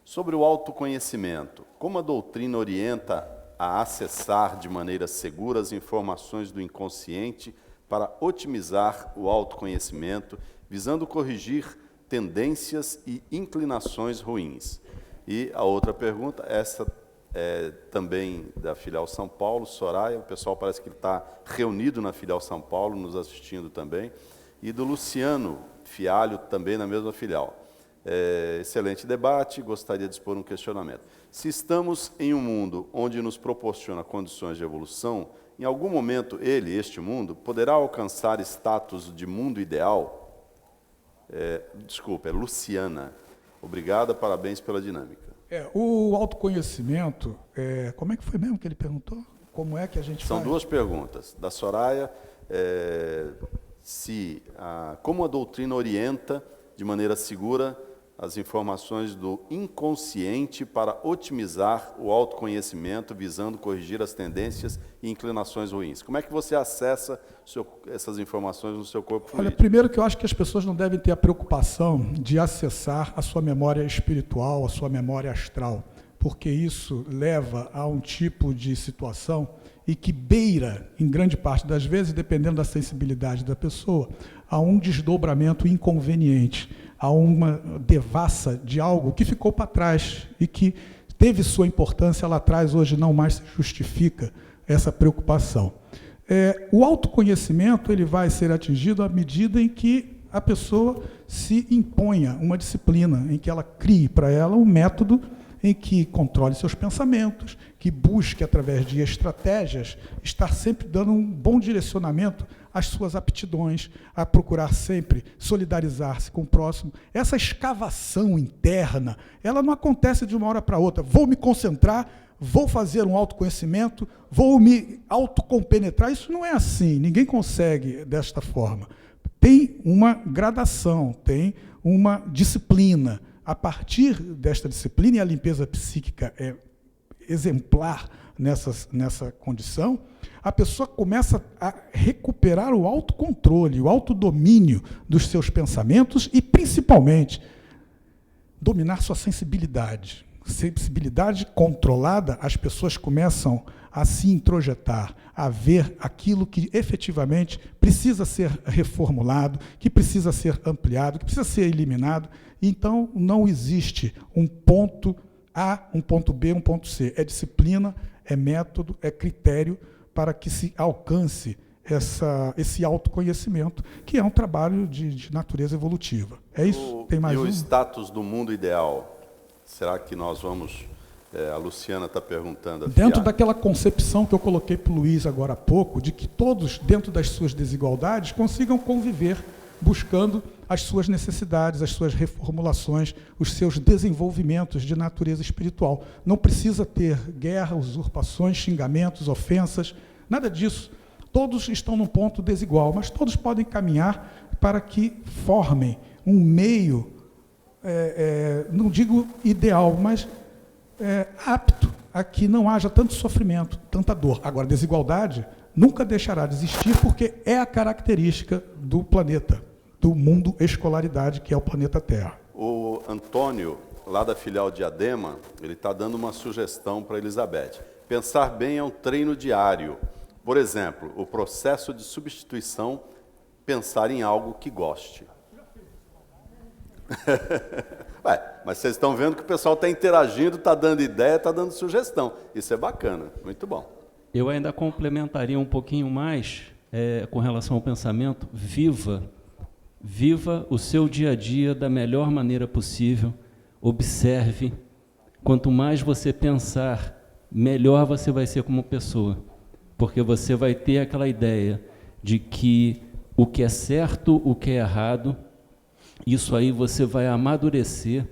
Sobre o autoconhecimento, como a doutrina orienta a acessar de maneira segura as informações do inconsciente para otimizar o autoconhecimento, visando corrigir tendências e inclinações ruins? E a outra pergunta, essa também da Filial São Paulo, Soraya, o pessoal parece que está reunido na Filial São Paulo, nos assistindo também, e do Luciano Fialho, também na mesma filial. Excelente debate, gostaria de expor um questionamento. Se estamos em um mundo onde nos proporciona condições de evolução, em algum momento este mundo, poderá alcançar status de mundo ideal? Desculpa, é Luciana. Obrigada, parabéns pela dinâmica. O autoconhecimento, como é que foi mesmo que ele perguntou? Como é que a gente São faz? duas perguntas. Da Soraya, como a doutrina orienta de maneira segura as informações do inconsciente para otimizar o autoconhecimento, visando corrigir as tendências e inclinações ruins. Como é que você acessa essas informações no seu corpo fluido? Olha, primeiro que eu acho que as pessoas não devem ter a preocupação de acessar a sua memória espiritual, a sua memória astral, porque isso leva a um tipo de situação e que beira, em grande parte das vezes, dependendo da sensibilidade da pessoa, a um desdobramento inconveniente, a uma devassa de algo que ficou para trás e que teve sua importância lá atrás, hoje não mais se justifica essa preocupação. O autoconhecimento ele vai ser atingido à medida em que a pessoa se imponha uma disciplina, em que ela crie para ela um método em que controle seus pensamentos, que busque, através de estratégias, estar sempre dando um bom direcionamento às suas aptidões, a procurar sempre solidarizar-se com o próximo. Essa escavação interna, ela não acontece de uma hora para outra. Vou me concentrar, vou fazer um autoconhecimento, vou me autocompenetrar. Isso não é assim, ninguém consegue desta forma. Tem uma gradação, tem uma disciplina. A partir desta disciplina, e a limpeza psíquica é exemplar nessa condição, a pessoa começa a recuperar o autocontrole, o autodomínio dos seus pensamentos e, principalmente, dominar sua sensibilidade. Sensibilidade controlada, as pessoas começam a se introjetar, a ver aquilo que efetivamente precisa ser reformulado, que precisa ser ampliado, que precisa ser eliminado. Então, não existe um ponto A, um ponto B, um ponto C. É disciplina, é método, é critério para que se alcance esse autoconhecimento, que é um trabalho de natureza evolutiva. É isso? Tem mais o um? status do mundo ideal? Será que nós vamos... a Luciana está perguntando. Dentro daquela concepção que eu coloquei para o Luiz agora há pouco, de que todos, dentro das suas desigualdades, consigam conviver buscando as suas necessidades, as suas reformulações, os seus desenvolvimentos de natureza espiritual. Não precisa ter guerra, usurpações, xingamentos, ofensas, nada disso. Todos estão num ponto desigual, mas todos podem caminhar para que formem um meio, não digo ideal, mas apto a que não haja tanto sofrimento, tanta dor. Agora, desigualdade nunca deixará de existir, porque é a característica do planeta, do mundo escolaridade, que é o planeta Terra. O Antônio, lá da filial Diadema, ele está dando uma sugestão para a Elizabeth. Pensar bem é um treino diário. Por exemplo, o processo de substituição, pensar em algo que goste. Mas vocês estão vendo que o pessoal está interagindo, está dando ideia, está dando sugestão. Isso é bacana, muito bom. Eu ainda complementaria um pouquinho mais com relação ao pensamento. Viva o seu dia a dia da melhor maneira possível. Observe. Quanto mais você pensar, melhor você vai ser como pessoa. Porque você vai ter aquela ideia de que o que é certo, o que é errado, isso aí você vai amadurecer,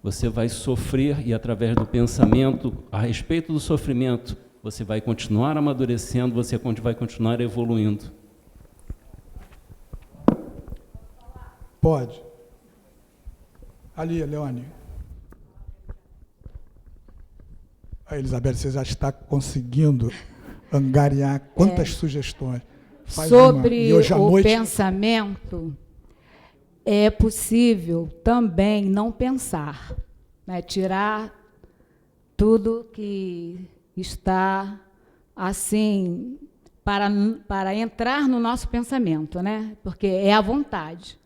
você vai sofrer, e através do pensamento a respeito do sofrimento, você vai continuar amadurecendo, você vai continuar evoluindo. Pode. Ali, Leone. A Elizabeth, você já está conseguindo angariar quantas sugestões? Sobre o pensamento, é possível também não pensar, né? Tirar tudo que está assim para entrar no nosso pensamento, né? Porque é a vontade.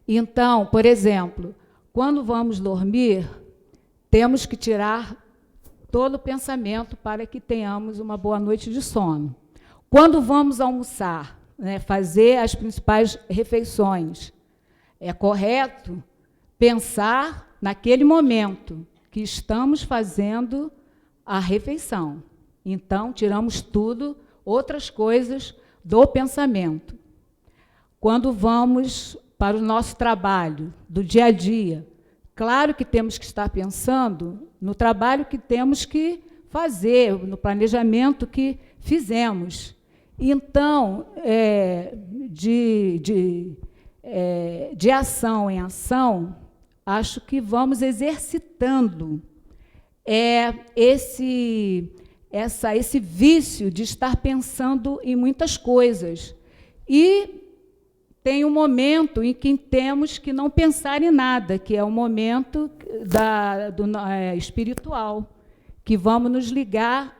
Então, por exemplo, quando vamos dormir, temos que tirar todo o pensamento para que tenhamos uma boa noite de sono. Quando vamos almoçar, né, fazer as principais refeições, é correto pensar naquele momento que estamos fazendo a refeição. Então, tiramos tudo, outras coisas do pensamento. Quando vamos para o nosso trabalho, do dia a dia, claro que temos que estar pensando no trabalho que temos que fazer, no planejamento que fizemos. Então, de ação em ação, acho que vamos exercitando esse vício de estar pensando em muitas coisas. E tem um momento em que temos que não pensar em nada, que é o momento espiritual, que vamos nos ligar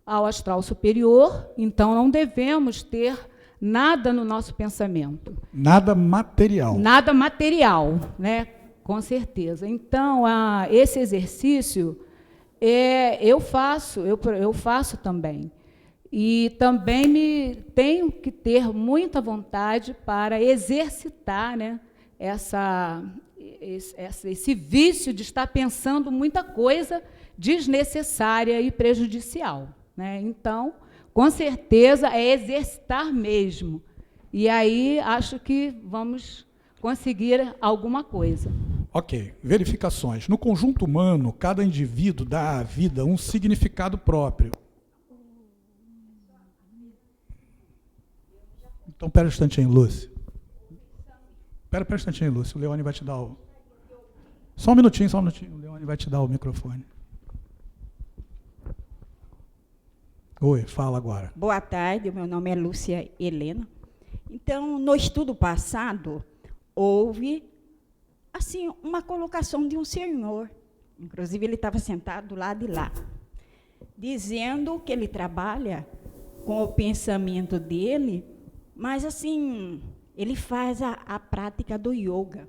ao astral superior, então não devemos ter nada no nosso pensamento. Nada material. Nada material, né? Com certeza. Então, esse exercício eu faço também. E também tenho que ter muita vontade para exercitar, né, esse vício de estar pensando muita coisa desnecessária e prejudicial, né? Então, com certeza, é exercitar mesmo. E aí, acho que vamos conseguir alguma coisa. Ok, verificações. No conjunto humano, cada indivíduo dá à vida um significado próprio. Então, espera um instantinho, Lúcia. Espera um instantinho, Lúcia. O Leone vai te dar o... Só um minutinho. O Leone vai te dar o microfone. Oi, fala agora. Boa tarde, meu nome é Lúcia Helena. Então, no estudo passado, houve assim, uma colocação de um senhor, inclusive ele estava sentado do lado de lá, dizendo que ele trabalha com o pensamento dele, mas assim, ele faz a prática do yoga.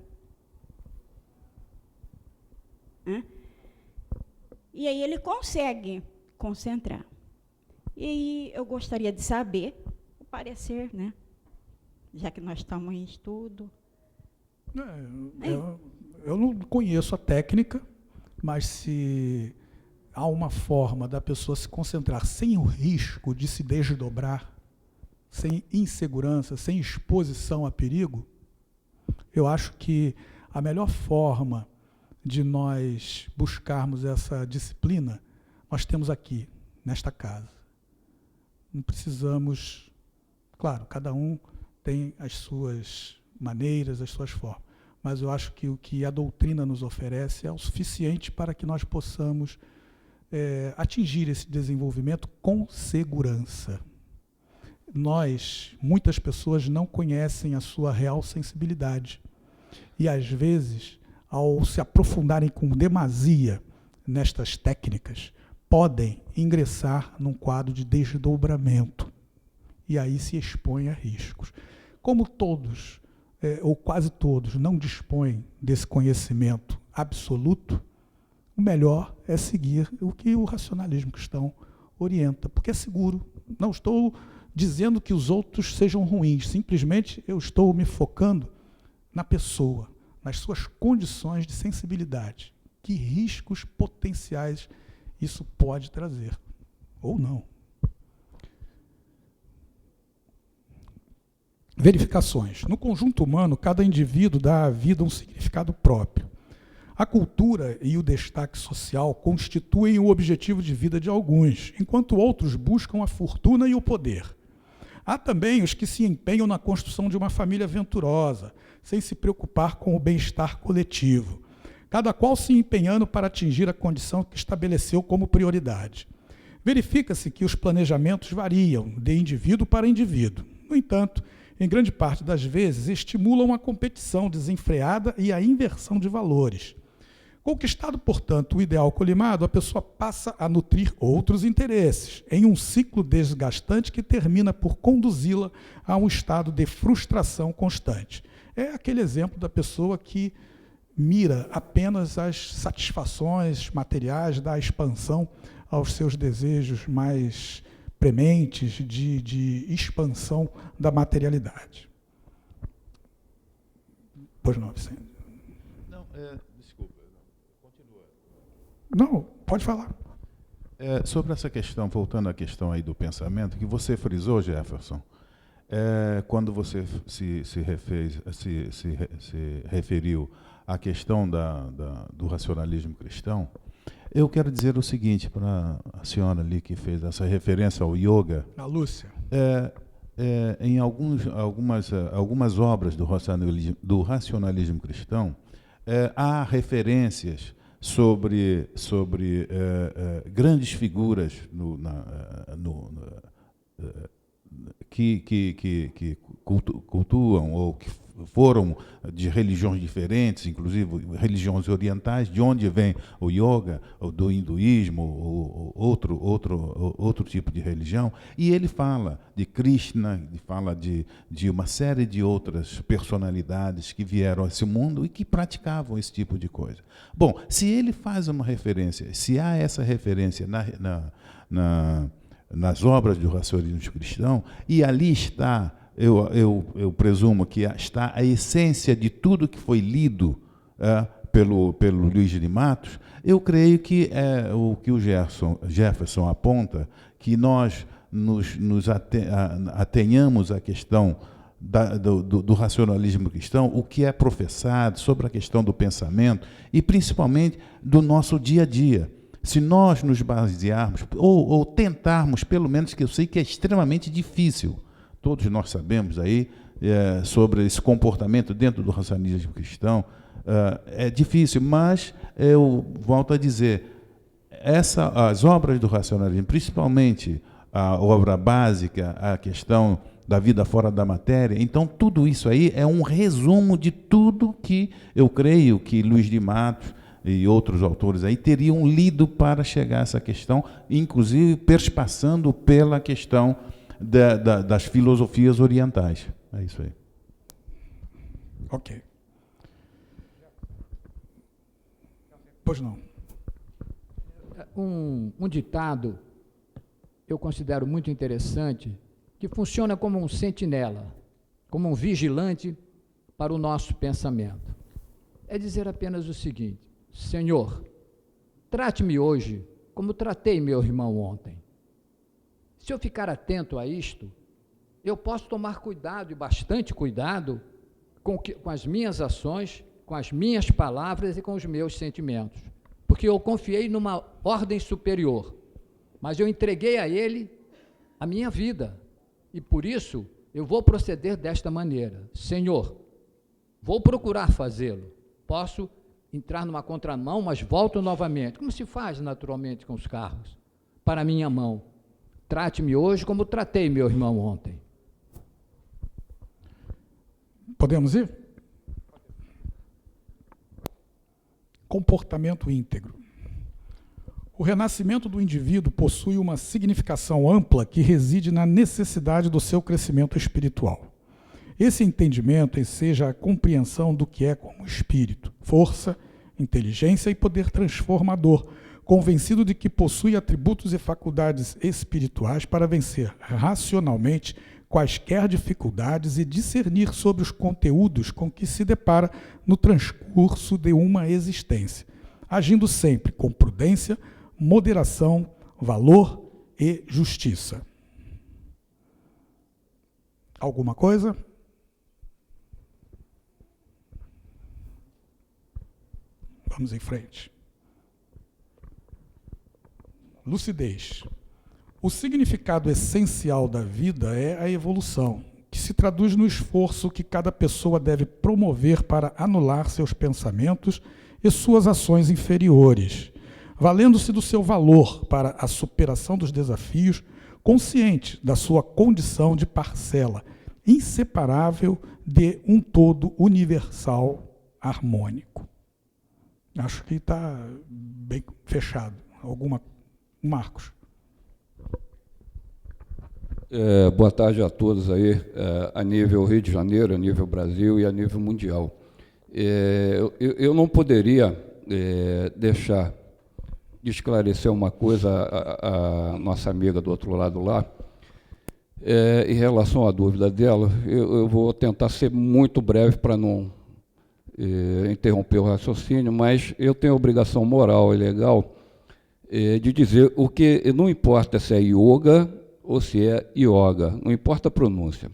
E aí ele consegue concentrar. E aí eu gostaria de saber o parecer, né? Já que nós estamos em estudo. Eu não conheço a técnica, mas se há uma forma da pessoa se concentrar sem o risco de se desdobrar, sem insegurança, sem exposição a perigo, eu acho que a melhor forma de nós buscarmos essa disciplina, nós temos aqui, nesta casa. Não precisamos... Claro, cada um tem as suas maneiras, as suas formas. Mas eu acho que o que a doutrina nos oferece é o suficiente para que nós possamos atingir esse desenvolvimento com segurança. Muitas pessoas não conhecem a sua real sensibilidade. E, às vezes, ao se aprofundarem com demasia nestas técnicas, podem ingressar num quadro de desdobramento. E aí se expõem a riscos. Como todos, ou quase todos, não dispõem desse conhecimento absoluto, o melhor é seguir o que o racionalismo cristão orienta, porque é seguro. Não estou dizendo que os outros sejam ruins, simplesmente eu estou me focando na pessoa, nas suas condições de sensibilidade. Que riscos potenciais isso pode trazer, ou não. Verificações. No conjunto humano, cada indivíduo dá à vida um significado próprio. A cultura e o destaque social constituem o objetivo de vida de alguns, enquanto outros buscam a fortuna e o poder. Há também os que se empenham na construção de uma família venturosa, sem se preocupar com o bem-estar coletivo, cada qual se empenhando para atingir a condição que estabeleceu como prioridade. Verifica-se que os planejamentos variam de indivíduo para indivíduo. No entanto, em grande parte das vezes, estimulam a competição desenfreada e a inversão de valores. Conquistado, portanto, o ideal colimado, a pessoa passa a nutrir outros interesses, em um ciclo desgastante que termina por conduzi-la a um estado de frustração constante. É aquele exemplo da pessoa que mira apenas as satisfações materiais, da expansão aos seus desejos mais prementes de expansão da materialidade. Pois não, Vicente. Não, Desculpa, continua. Não, pode falar. Sobre essa questão, voltando à questão aí do pensamento, que você frisou, Jefferson, quando você se referiu à questão do racionalismo cristão, eu quero dizer o seguinte para a senhora ali que fez essa referência ao yoga. A Lúcia. Em algumas obras do racionalismo cristão, há referências sobre grandes figuras que cultuam ou que foram de religiões diferentes, inclusive religiões orientais, de onde vem o yoga, ou do hinduísmo, ou outro tipo de religião, e ele fala de Krishna, fala de uma série de outras personalidades que vieram a esse mundo e que praticavam esse tipo de coisa. Bom, se ele faz uma referência, se há essa referência nas obras do racionalismo cristão, e ali está, eu presumo que está a essência de tudo que foi lido pelo Luiz de Matos, eu creio que é o que o Jefferson aponta, que nós nos atenhamos à questão do racionalismo cristão, o que é professado sobre a questão do pensamento e principalmente do nosso dia a dia. Se nós nos basearmos, ou tentarmos, pelo menos, que eu sei que é extremamente difícil, todos nós sabemos aí sobre esse comportamento dentro do racionalismo cristão, é difícil, mas eu volto a dizer, as obras do racionalismo, principalmente a obra básica, a questão da vida fora da matéria, então tudo isso aí é um resumo de tudo que eu creio que Luiz de Matos e outros autores aí teriam lido para chegar a essa questão, inclusive perspassando pela questão das filosofias orientais. É isso aí. Ok. Pois não. Um ditado eu considero muito interessante, que funciona como um sentinela, como um vigilante para o nosso pensamento. É dizer apenas o seguinte: Senhor, trate-me hoje como tratei meu irmão ontem. Se eu ficar atento a isto, eu posso tomar cuidado, e bastante cuidado, com as minhas ações, com as minhas palavras e com os meus sentimentos. Porque eu confiei numa ordem superior, mas eu entreguei a ele a minha vida. E por isso, eu vou proceder desta maneira. Senhor, vou procurar fazê-lo. Posso entrar numa contramão, mas volto novamente, como se faz naturalmente com os carros, para a minha mão. Trate-me hoje como tratei meu irmão ontem. Podemos ir? Comportamento íntegro. O renascimento do indivíduo possui uma significação ampla que reside na necessidade do seu crescimento espiritual. Esse entendimento enseja a compreensão do que é como espírito, força, inteligência e poder transformador, convencido de que possui atributos e faculdades espirituais para vencer racionalmente quaisquer dificuldades e discernir sobre os conteúdos com que se depara no transcurso de uma existência, agindo sempre com prudência, moderação, valor e justiça. Alguma coisa? Vamos em frente. Lucidez. O significado essencial da vida é a evolução, que se traduz no esforço que cada pessoa deve promover para anular seus pensamentos e suas ações inferiores, valendo-se do seu valor para a superação dos desafios, consciente da sua condição de parcela, inseparável de um todo universal harmônico. Acho que está bem fechado. Marcos. Boa tarde a todos aí, a nível Rio de Janeiro, a nível Brasil e a nível mundial. Eu não poderia deixar de esclarecer uma coisa a nossa amiga do outro lado lá, em relação à dúvida dela. Eu vou tentar ser muito breve para não interromper o raciocínio, mas eu tenho a obrigação moral e legal de dizer o que não importa se é yoga ou se é yoga, não importa a pronúncia.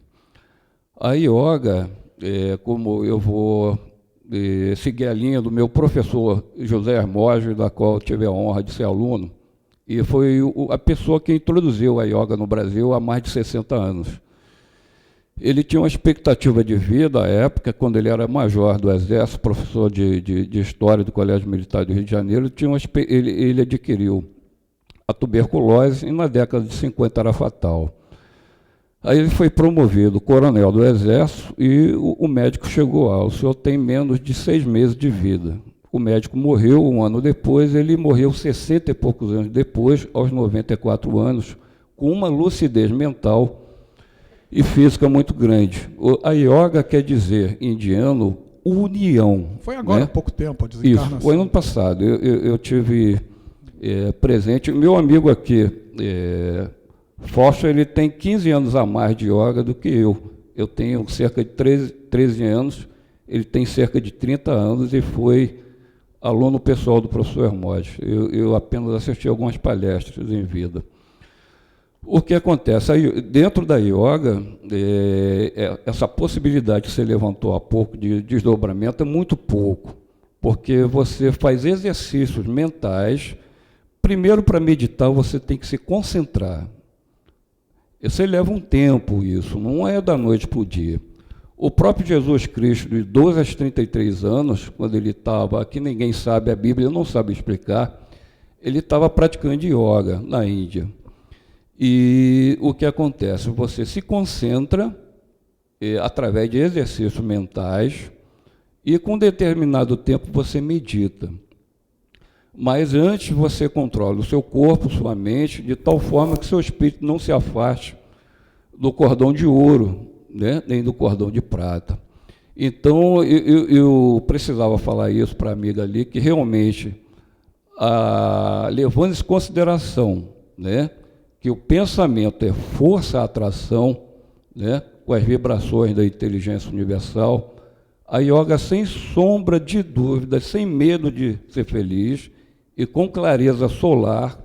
A yoga, como eu vou seguir a linha do meu professor José Hermógenes, da qual eu tive a honra de ser aluno, e foi a pessoa que introduziu a yoga no Brasil há mais de 60 anos. Ele tinha uma expectativa de vida à época, quando ele era major do Exército, professor de História do Colégio Militar do Rio de Janeiro, ele adquiriu a tuberculose e na década de 50 era fatal. Aí ele foi promovido coronel do Exército e o médico chegou o senhor tem menos de 6 meses de vida. O médico morreu 1 ano depois, ele morreu 60 e poucos anos depois, aos 94 anos, com uma lucidez mental e física muito grande. A yoga quer dizer, em indiano, união. Foi agora, há pouco tempo, a desencarnação. Isso, foi ano passado. Eu tive presente. Meu amigo aqui, Fausto, ele tem 15 anos a mais de yoga do que eu. Eu tenho cerca de 13 anos, ele tem cerca de 30 anos e foi aluno pessoal do professor Hermógenes. Eu apenas assisti algumas palestras em vida. O que acontece? Aí, dentro da yoga, essa possibilidade que você levantou há pouco de desdobramento é muito pouco, porque você faz exercícios mentais. Primeiro, para meditar, você tem que se concentrar. Você leva um tempo isso, não é da noite para o dia. O próprio Jesus Cristo, de 12 a 33 anos, quando ele estava, aqui ninguém sabe, a Bíblia não sabe explicar, ele estava praticando yoga na Índia. E o que acontece? Você se concentra através de exercícios mentais e com determinado tempo você medita. Mas antes você controla o seu corpo, sua mente, de tal forma que seu espírito não se afaste do cordão de ouro, né? Nem do cordão de prata. Então, eu precisava falar isso para a amiga ali, que realmente, levando em consideração, né, que o pensamento é força-atração, né, com as vibrações da inteligência universal, a yoga, sem sombra de dúvida, sem medo de ser feliz, e com clareza solar,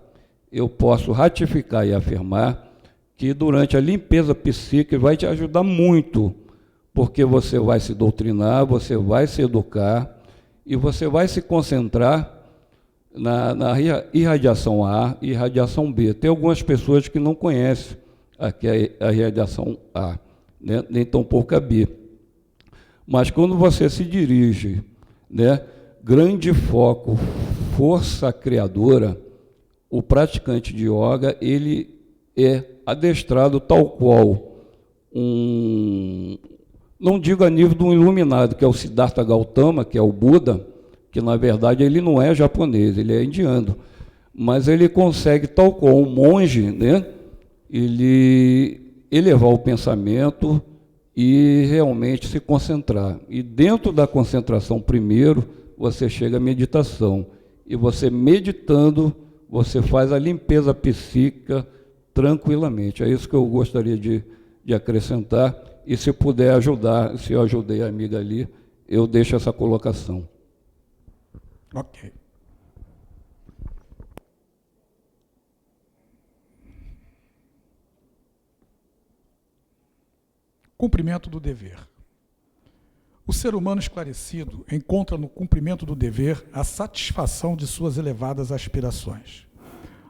eu posso ratificar e afirmar que durante a limpeza psíquica vai te ajudar muito, porque você vai se doutrinar, você vai se educar e você vai se concentrar na irradiação A e irradiação B. Tem algumas pessoas que não conhecem aqui a irradiação A, né? Nem tão pouco a B. Mas quando você se dirige, né, grande foco, força criadora, o praticante de yoga, ele é adestrado tal qual não digo a nível de um iluminado, que é o Siddhartha Gautama, que é o Buda, que na verdade ele não é japonês, ele é indiano, mas ele consegue, tal qual um monge, né, ele elevar o pensamento e realmente se concentrar. E dentro da concentração, primeiro, você chega à meditação. E você meditando, você faz a limpeza psíquica tranquilamente. É isso que eu gostaria de acrescentar. E se puder ajudar, se eu ajudei a amiga ali, eu deixo essa colocação. Ok. Cumprimento do dever. O ser humano esclarecido encontra no cumprimento do dever a satisfação de suas elevadas aspirações.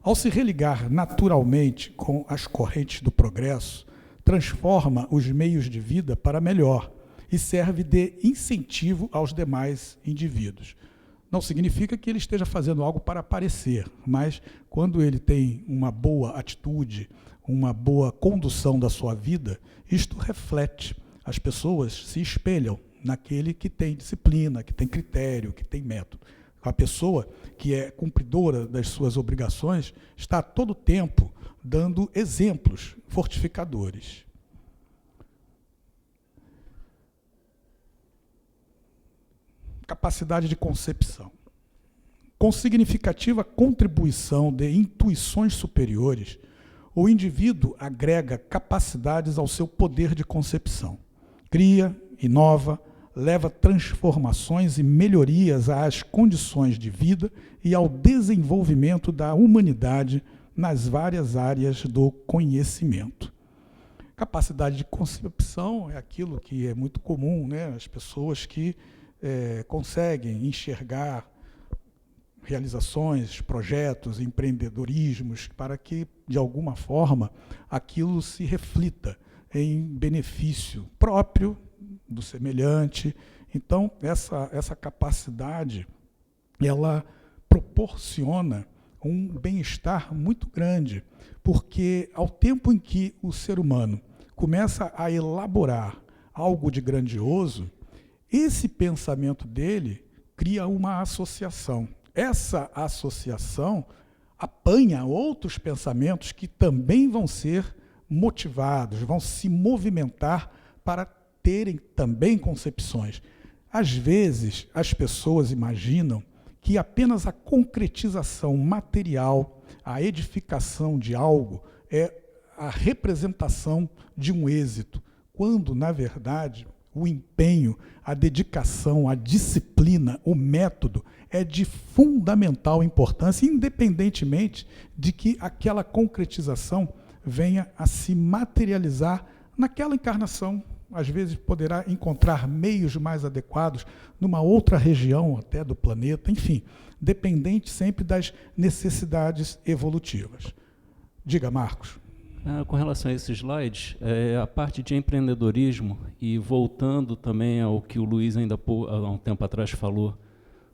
Ao se religar naturalmente com as correntes do progresso, transforma os meios de vida para melhor e serve de incentivo aos demais indivíduos. Não significa que ele esteja fazendo algo para aparecer, mas quando ele tem uma boa atitude, uma boa condução da sua vida, isto reflete. As pessoas se espelham naquele que tem disciplina, que tem critério, que tem método. A pessoa que é cumpridora das suas obrigações está a todo tempo dando exemplos fortificadores. Capacidade de concepção. Com significativa contribuição de intuições superiores, o indivíduo agrega capacidades ao seu poder de concepção. Cria, inova, leva transformações e melhorias às condições de vida e ao desenvolvimento da humanidade nas várias áreas do conhecimento. Capacidade de concepção é aquilo que é muito comum, né? As pessoas que conseguem enxergar realizações, projetos, empreendedorismos, para que, de alguma forma, aquilo se reflita em benefício próprio, do semelhante. Então, essa capacidade, ela proporciona um bem-estar muito grande, porque ao tempo em que o ser humano começa a elaborar algo de grandioso, esse pensamento dele cria uma associação. Essa associação apanha outros pensamentos que também vão ser motivados, vão se movimentar para terem também concepções. Às vezes, as pessoas imaginam que apenas a concretização material, a edificação de algo, é a representação de um êxito, quando, na verdade, o empenho, a dedicação, a disciplina, o método é de fundamental importância, independentemente de que aquela concretização venha a se materializar naquela encarnação. Às vezes poderá encontrar meios mais adequados numa outra região até do planeta, enfim, dependente sempre das necessidades evolutivas. Diga, Marcos. Com relação a esses slides, a parte de empreendedorismo, e voltando também ao que o Luiz ainda há um tempo atrás falou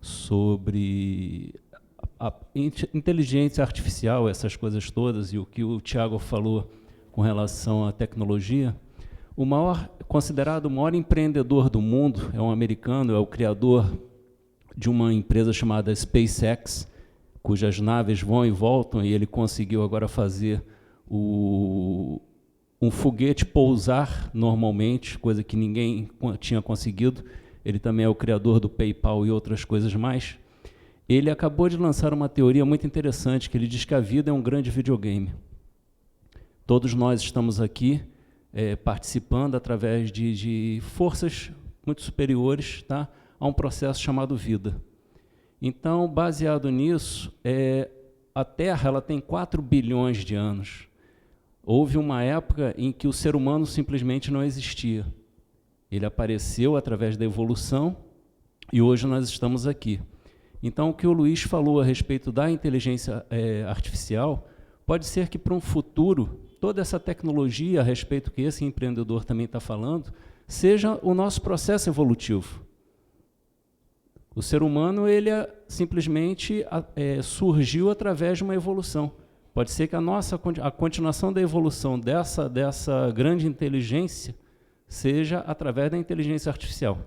sobre a inteligência artificial, essas coisas todas, e o que o Tiago falou com relação à tecnologia, considerado o maior empreendedor do mundo é um americano, é o criador de uma empresa chamada SpaceX, cujas naves vão e voltam, e ele conseguiu agora fazer um foguete pousar normalmente, coisa que ninguém tinha conseguido. Ele também é o criador do PayPal e outras coisas mais. Ele acabou de lançar uma teoria muito interessante, que ele diz que a vida é um grande videogame. Todos nós estamos aqui participando através de forças muito superiores, tá, a um processo chamado vida. Então, baseado nisso, a Terra ela tem 4 bilhões de anos. Houve uma época em que o ser humano simplesmente não existia. Ele apareceu através da evolução e hoje nós estamos aqui. Então, o que o Luiz falou a respeito da inteligência artificial, pode ser que para um futuro, toda essa tecnologia a respeito que esse empreendedor também está falando, seja o nosso processo evolutivo. O ser humano ele simplesmente surgiu através de uma evolução. Pode ser que a continuação da evolução dessa grande inteligência seja através da inteligência artificial.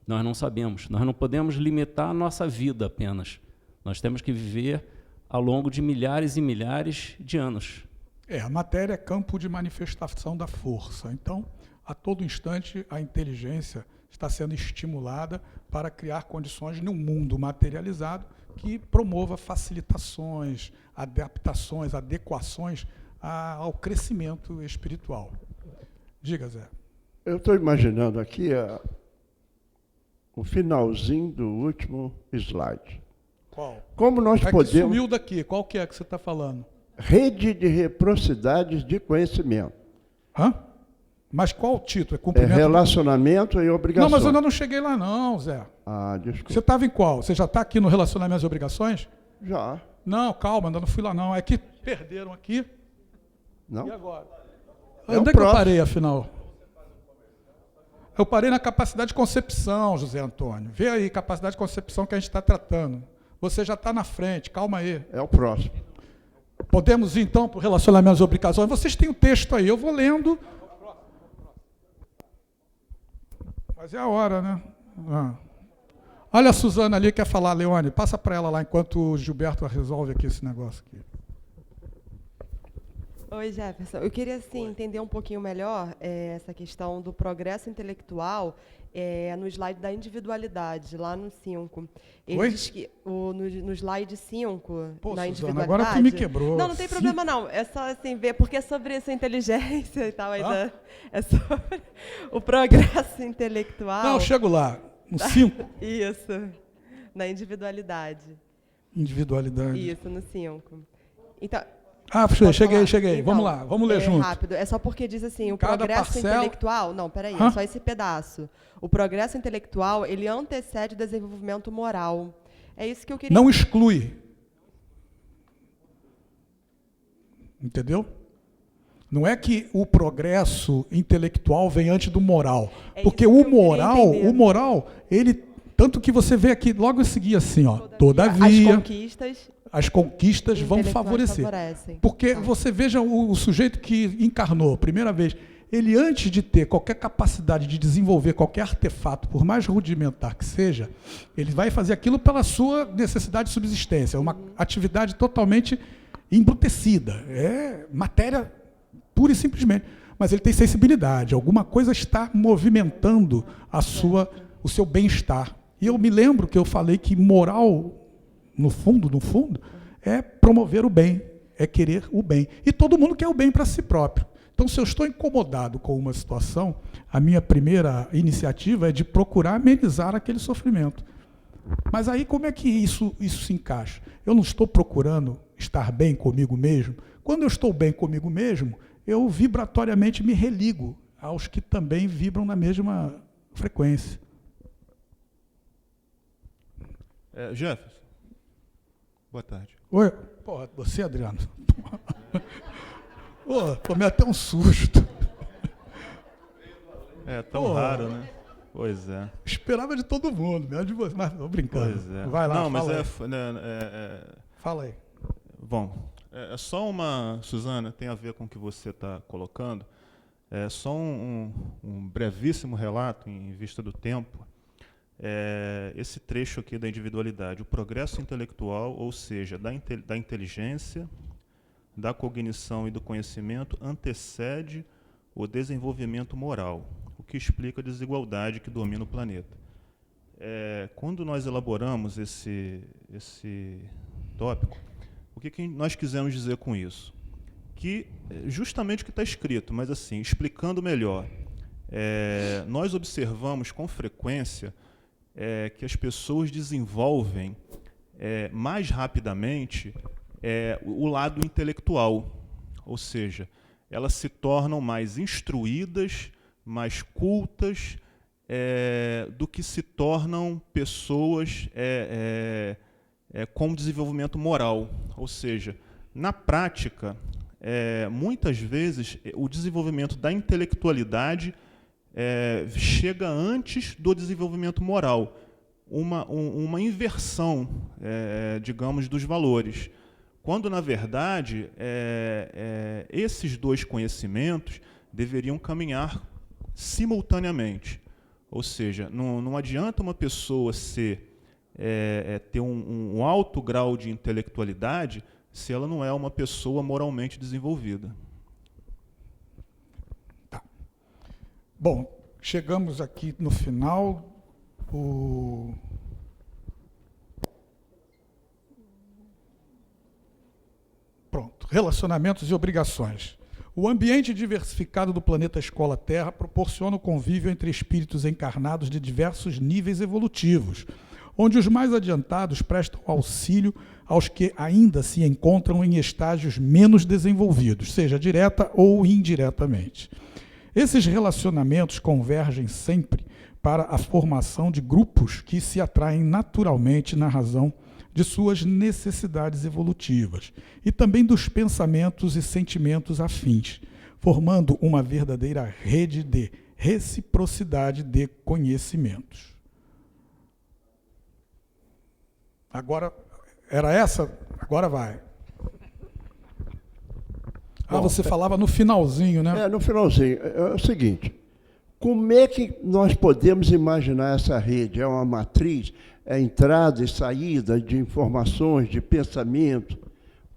Nós não sabemos, nós não podemos limitar a nossa vida apenas. Nós temos que viver ao longo de milhares e milhares de anos. A matéria é campo de manifestação da força. Então, a todo instante, a inteligência está sendo estimulada para criar condições num mundo materializado que promova facilitações, adaptações, adequações ao crescimento espiritual. Diga, Zé. Eu estou imaginando aqui o finalzinho do último slide. Qual? Como nós podemos... que sumiu daqui. Qual que é que você está falando? Rede de reciprocidades de conhecimento. Hã? Mas qual o título? É cumprimento relacionamento e obrigações. Não, mas eu ainda não cheguei lá não, Zé. Desculpa. Você estava em qual? Você já está aqui no relacionamento e obrigações? Já. Não, calma, ainda não fui lá não. É que perderam aqui. Não? E agora? Onde é que eu parei, afinal? Eu parei na capacidade de concepção, José Antônio. Vê aí, capacidade de concepção que a gente está tratando. Você já está na frente, calma aí. É o próximo. Podemos ir, então, para o relacionamento e obrigações? Vocês têm o texto aí, eu vou lendo. Mas é a hora, né? Olha a Suzana ali, quer falar, Leone. Passa para ela lá, enquanto o Gilberto resolve aqui esse negócio aqui. Oi, Jefferson. Eu queria assim, entender um pouquinho melhor essa questão do progresso intelectual no slide da individualidade, lá no 5. Ele Oi? diz que no slide 5, Pô, na Suzana, individualidade... agora tu me quebrou. Não, não tem problema não. É só assim, ver, porque é sobre essa inteligência e tal. É sobre o progresso intelectual. Não, eu chego lá, no 5. Isso, na individualidade. Individualidade. Isso, no 5. Então... cheguei. Então, vamos lá, vamos ler junto. Rápido, é só porque diz assim, o Cada progresso parcela... intelectual... Não, peraí, é só esse pedaço. O progresso intelectual, ele antecede o desenvolvimento moral. É isso que eu queria... Não exclui. Entendeu? Não é que o progresso intelectual vem antes do moral. Porque o moral, ele... Tanto que você vê aqui, logo a seguir assim, ó. Todavia... As conquistas vão favorecer. Porque você veja o sujeito que encarnou, primeira vez, ele antes de ter qualquer capacidade de desenvolver qualquer artefato, por mais rudimentar que seja, ele vai fazer aquilo pela sua necessidade de subsistência, uma atividade totalmente embrutecida, é matéria pura e simplesmente. Mas ele tem sensibilidade, alguma coisa está movimentando o seu bem-estar. E eu me lembro que eu falei que moral... No fundo, é promover o bem, é querer o bem. E todo mundo quer o bem para si próprio. Então, se eu estou incomodado com uma situação, a minha primeira iniciativa é de procurar amenizar aquele sofrimento. Mas aí, como é que isso se encaixa? Eu não estou procurando estar bem comigo mesmo. Quando eu estou bem comigo mesmo, eu vibratoriamente me religo aos que também vibram na mesma frequência. Jefferson. Boa tarde. Oi. Porra, você, Adriano? Pô, tomei até um susto. É tão raro, né? Pois é. Esperava de todo mundo, mesmo de você, mas tô brincando. Pois é. Vai lá, não, mas fala aí. Bom, é só Suzana, tem a ver com o que você está colocando. É só um brevíssimo relato em vista do tempo. Esse trecho aqui da individualidade, o progresso intelectual, ou seja, da inteligência, da cognição e do conhecimento, antecede o desenvolvimento moral, o que explica a desigualdade que domina o planeta. Quando nós elaboramos esse tópico, o que nós quisemos dizer com isso? Que justamente o que está escrito, mas assim, explicando melhor, nós observamos com frequência que as pessoas desenvolvem mais rapidamente o lado intelectual, ou seja, elas se tornam mais instruídas, mais cultas, do que se tornam pessoas com desenvolvimento moral. Ou seja, na prática, muitas vezes o desenvolvimento da intelectualidade chega antes do desenvolvimento moral, uma inversão, digamos, dos valores. Quando, na verdade, esses dois conhecimentos deveriam caminhar simultaneamente. Ou seja, não adianta uma pessoa ter um alto grau de intelectualidade se ela não é uma pessoa moralmente desenvolvida. Bom, chegamos aqui no final. Pronto, relacionamentos e obrigações. O ambiente diversificado do planeta Escola Terra proporciona o convívio entre espíritos encarnados de diversos níveis evolutivos, onde os mais adiantados prestam auxílio aos que ainda se encontram em estágios menos desenvolvidos, seja direta ou indiretamente. Esses relacionamentos convergem sempre para a formação de grupos que se atraem naturalmente na razão de suas necessidades evolutivas e também dos pensamentos e sentimentos afins, formando uma verdadeira rede de reciprocidade de conhecimentos. Agora, era essa? Agora vai. Você falava no finalzinho, né? No finalzinho. É o seguinte, como é que nós podemos imaginar essa rede? É uma matriz? É entrada e saída de informações, de pensamento?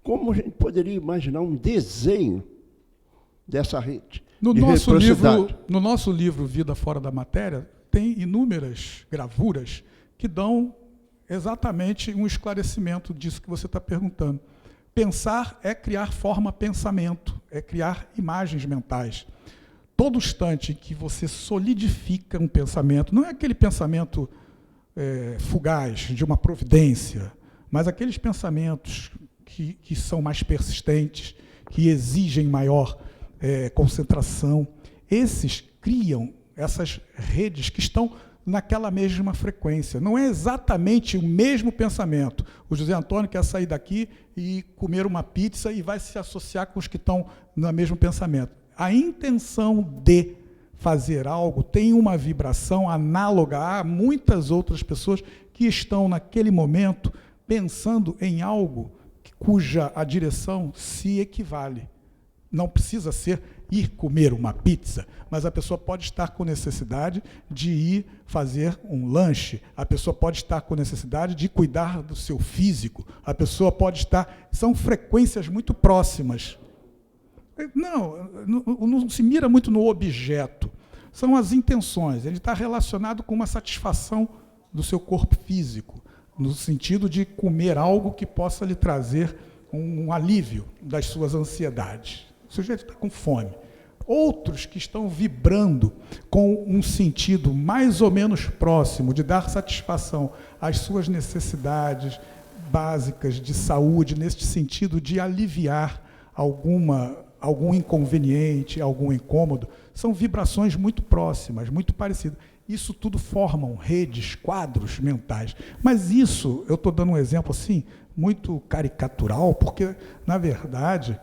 Como a gente poderia imaginar um desenho dessa rede. No de nosso livro Vida Fora da Matéria, tem inúmeras gravuras que dão exatamente um esclarecimento disso que você está perguntando. Pensar é criar forma-pensamento, é criar imagens mentais. Todo instante em que você solidifica um pensamento, não é aquele pensamento fugaz, de uma providência, mas aqueles pensamentos que são mais persistentes, que exigem maior concentração, esses criam essas redes que estão naquela mesma frequência. Não é exatamente o mesmo pensamento. O José Antônio quer sair daqui e comer uma pizza e vai se associar com os que estão no mesmo pensamento. A intenção de fazer algo tem uma vibração análoga a muitas outras pessoas que estão naquele momento pensando em algo cuja a direção se equivale. Não precisa ser ir comer uma pizza, mas a pessoa pode estar com necessidade de ir fazer um lanche, a pessoa pode estar com necessidade de cuidar do seu físico, a pessoa pode estar... São frequências muito próximas. Não se mira muito no objeto, são as intenções. Ele está relacionado com uma satisfação do seu corpo físico, no sentido de comer algo que possa lhe trazer um alívio das suas ansiedades. O sujeito está com fome. Outros que estão vibrando com um sentido mais ou menos próximo de dar satisfação às suas necessidades básicas de saúde, nesse sentido de aliviar algum inconveniente, algum incômodo, são vibrações muito próximas, muito parecidas. Isso tudo formam redes, quadros mentais. Mas isso, eu estou dando um exemplo assim, muito caricatural, porque, na verdade,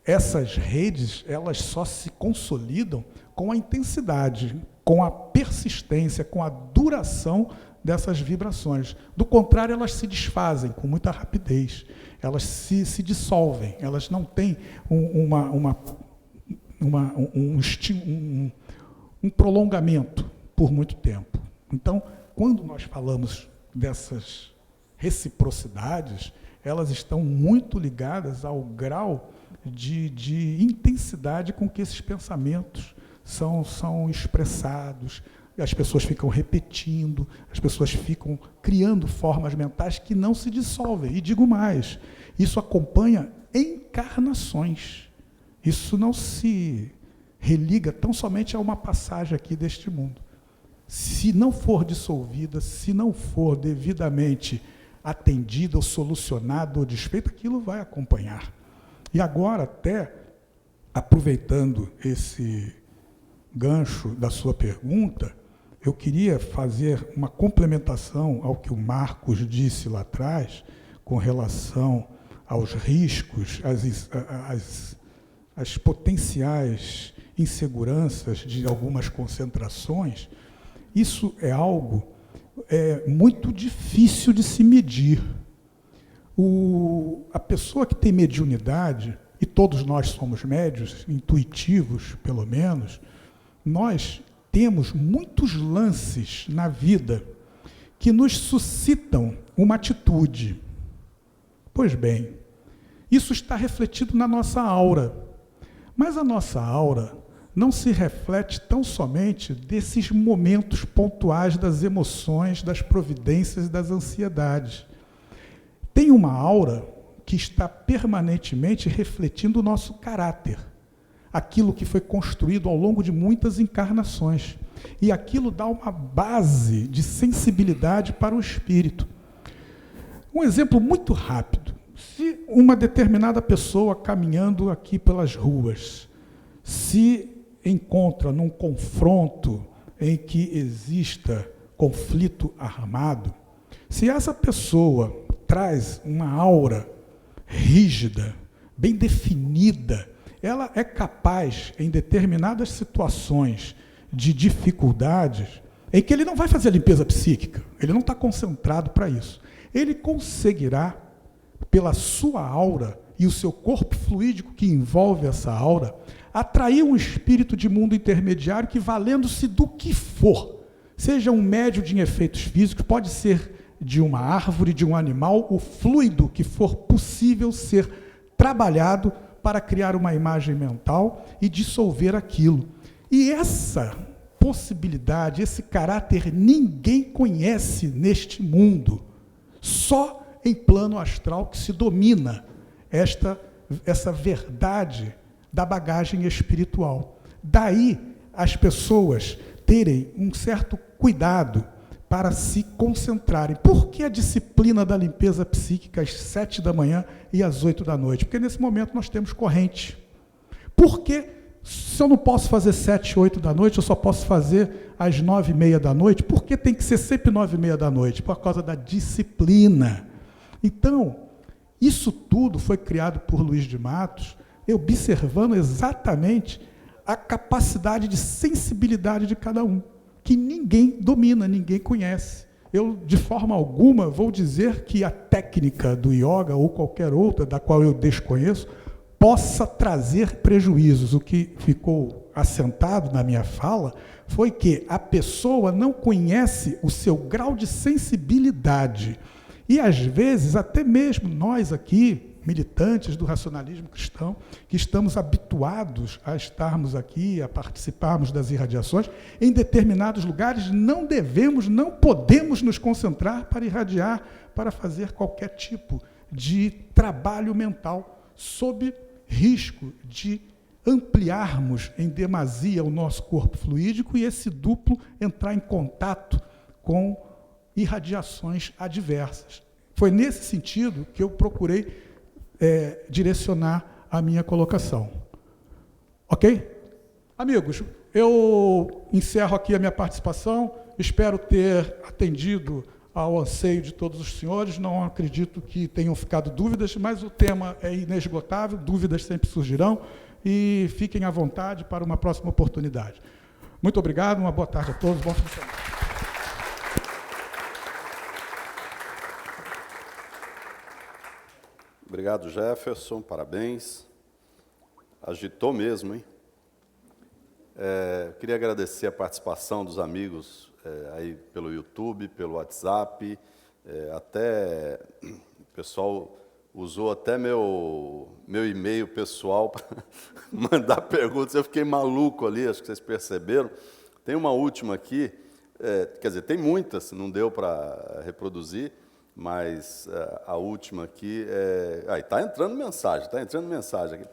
essas redes, elas só se consolidam com a intensidade, com a persistência, com a duração dessas vibrações. Do contrário, elas se desfazem com muita rapidez, elas se dissolvem, elas não têm um prolongamento por muito tempo. Então, quando nós falamos dessas reciprocidades, elas estão muito ligadas ao grau de intensidade com que esses pensamentos são expressados. As pessoas ficam repetindo, as pessoas ficam criando formas mentais que não se dissolvem. E digo mais, isso acompanha encarnações. Isso não se religa tão somente a uma passagem aqui deste mundo. Se não for dissolvida, se não for devidamente atendida ou solucionada ou desfeita, aquilo vai acompanhar. E agora, até aproveitando esse gancho da sua pergunta, eu queria fazer uma complementação ao que o Marcos disse lá atrás, com relação aos riscos, às potenciais inseguranças de algumas concentrações. Isso é algo muito difícil de se medir. A pessoa que tem mediunidade, e todos nós somos médios, intuitivos, pelo menos, nós temos muitos lances na vida que nos suscitam uma atitude. Pois bem, isso está refletido na nossa aura. Mas a nossa aura não se reflete tão somente desses momentos pontuais das emoções, das providências e das ansiedades. Tem uma aura que está permanentemente refletindo o nosso caráter, aquilo que foi construído ao longo de muitas encarnações. E aquilo dá uma base de sensibilidade para o espírito. Um exemplo muito rápido. Se uma determinada pessoa caminhando aqui pelas ruas se encontra num confronto em que exista conflito armado, se essa pessoa traz uma aura rígida, bem definida, ela é capaz, em determinadas situações de dificuldades, em que ele não vai fazer a limpeza psíquica, ele não está concentrado para isso. Ele conseguirá, pela sua aura e o seu corpo fluídico que envolve essa aura, atrair um espírito de mundo intermediário que, valendo-se do que for, seja um médio de efeitos físicos, pode ser de uma árvore, de um animal, o fluido que for possível ser trabalhado para criar uma imagem mental e dissolver aquilo. E essa possibilidade, esse caráter, ninguém conhece neste mundo. Só em plano astral que se domina essa verdade da bagagem espiritual. Daí as pessoas terem um certo cuidado para se concentrarem. Por que a disciplina da limpeza psíquica às 7 da manhã e às 8 da noite? Porque nesse momento nós temos corrente. Por que, se eu não posso fazer 7, 8 da noite, eu só posso fazer às 9h30 da noite? Por que tem que ser sempre 9h30 da noite? Por causa da disciplina. Então, isso tudo foi criado por Luiz de Matos, observando exatamente a capacidade de sensibilidade de cada um, que ninguém domina, ninguém conhece. Eu, de forma alguma, vou dizer que a técnica do yoga ou qualquer outra, da qual eu desconheço, possa trazer prejuízos. O que ficou assentado na minha fala foi que a pessoa não conhece o seu grau de sensibilidade. E, às vezes, até mesmo nós aqui, militantes do racionalismo cristão, que estamos habituados a estarmos aqui, a participarmos das irradiações, em determinados lugares não devemos, não podemos nos concentrar para irradiar, para fazer qualquer tipo de trabalho mental, sob risco de ampliarmos em demasia o nosso corpo fluídico e esse duplo entrar em contato com irradiações adversas. Foi nesse sentido que eu procurei direcionar a minha colocação. Ok? Amigos, eu encerro aqui a minha participação, espero ter atendido ao anseio de todos os senhores, não acredito que tenham ficado dúvidas, mas o tema é inesgotável, dúvidas sempre surgirão, e fiquem à vontade para uma próxima oportunidade. Muito obrigado, uma boa tarde a todos, bom fim de semana. Obrigado, Jefferson, parabéns. Agitou mesmo, hein? Queria agradecer a participação dos amigos aí pelo YouTube, pelo WhatsApp, até o pessoal usou até meu e-mail pessoal para mandar perguntas. Eu fiquei maluco ali, acho que vocês perceberam. Tem uma última aqui, quer dizer, tem muitas, não deu para reproduzir, mas a última aqui está entrando mensagem aqui.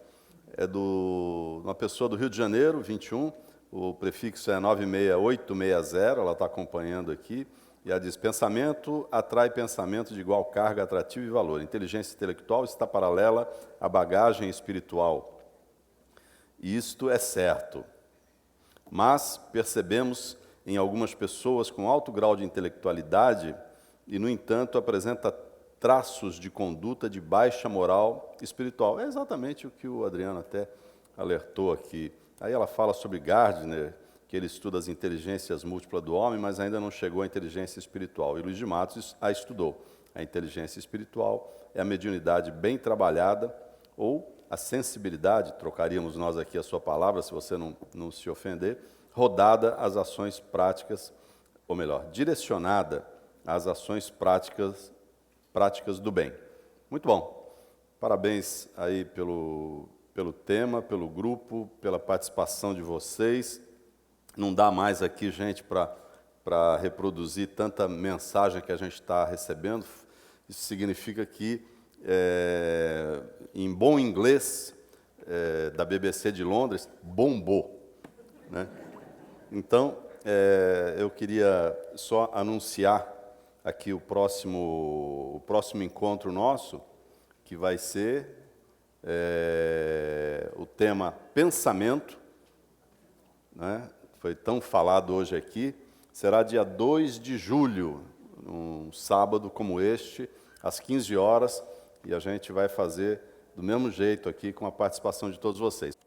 É de uma pessoa do Rio de Janeiro, 21, o prefixo é 96860, ela está acompanhando aqui, e ela diz: pensamento atrai pensamento de igual carga, atrativo e valor. Inteligência intelectual está paralela à bagagem espiritual. E isto é certo. Mas percebemos em algumas pessoas com alto grau de intelectualidade e, no entanto, apresenta traços de conduta de baixa moral espiritual. É exatamente o que o Adriano até alertou aqui. Aí ela fala sobre Gardner, que ele estuda as inteligências múltiplas do homem, mas ainda não chegou à inteligência espiritual. E Luiz de Matos a estudou. A inteligência espiritual é a mediunidade bem trabalhada, ou a sensibilidade, trocaríamos nós aqui a sua palavra, se você não se ofender, rodada às ações práticas, ou melhor, direcionada às ações práticas do bem. Muito bom. Parabéns aí pelo tema, pelo grupo, pela participação de vocês. Não dá mais aqui, gente, para reproduzir tanta mensagem que a gente está recebendo. Isso significa que, em bom inglês, da BBC de Londres, bombou, né? Então, eu queria só anunciar aqui o próximo encontro nosso, que vai ser o tema pensamento, né? Foi tão falado hoje aqui, será dia 2 de julho, um sábado como este, às 15 horas, e a gente vai fazer do mesmo jeito aqui, com a participação de todos vocês.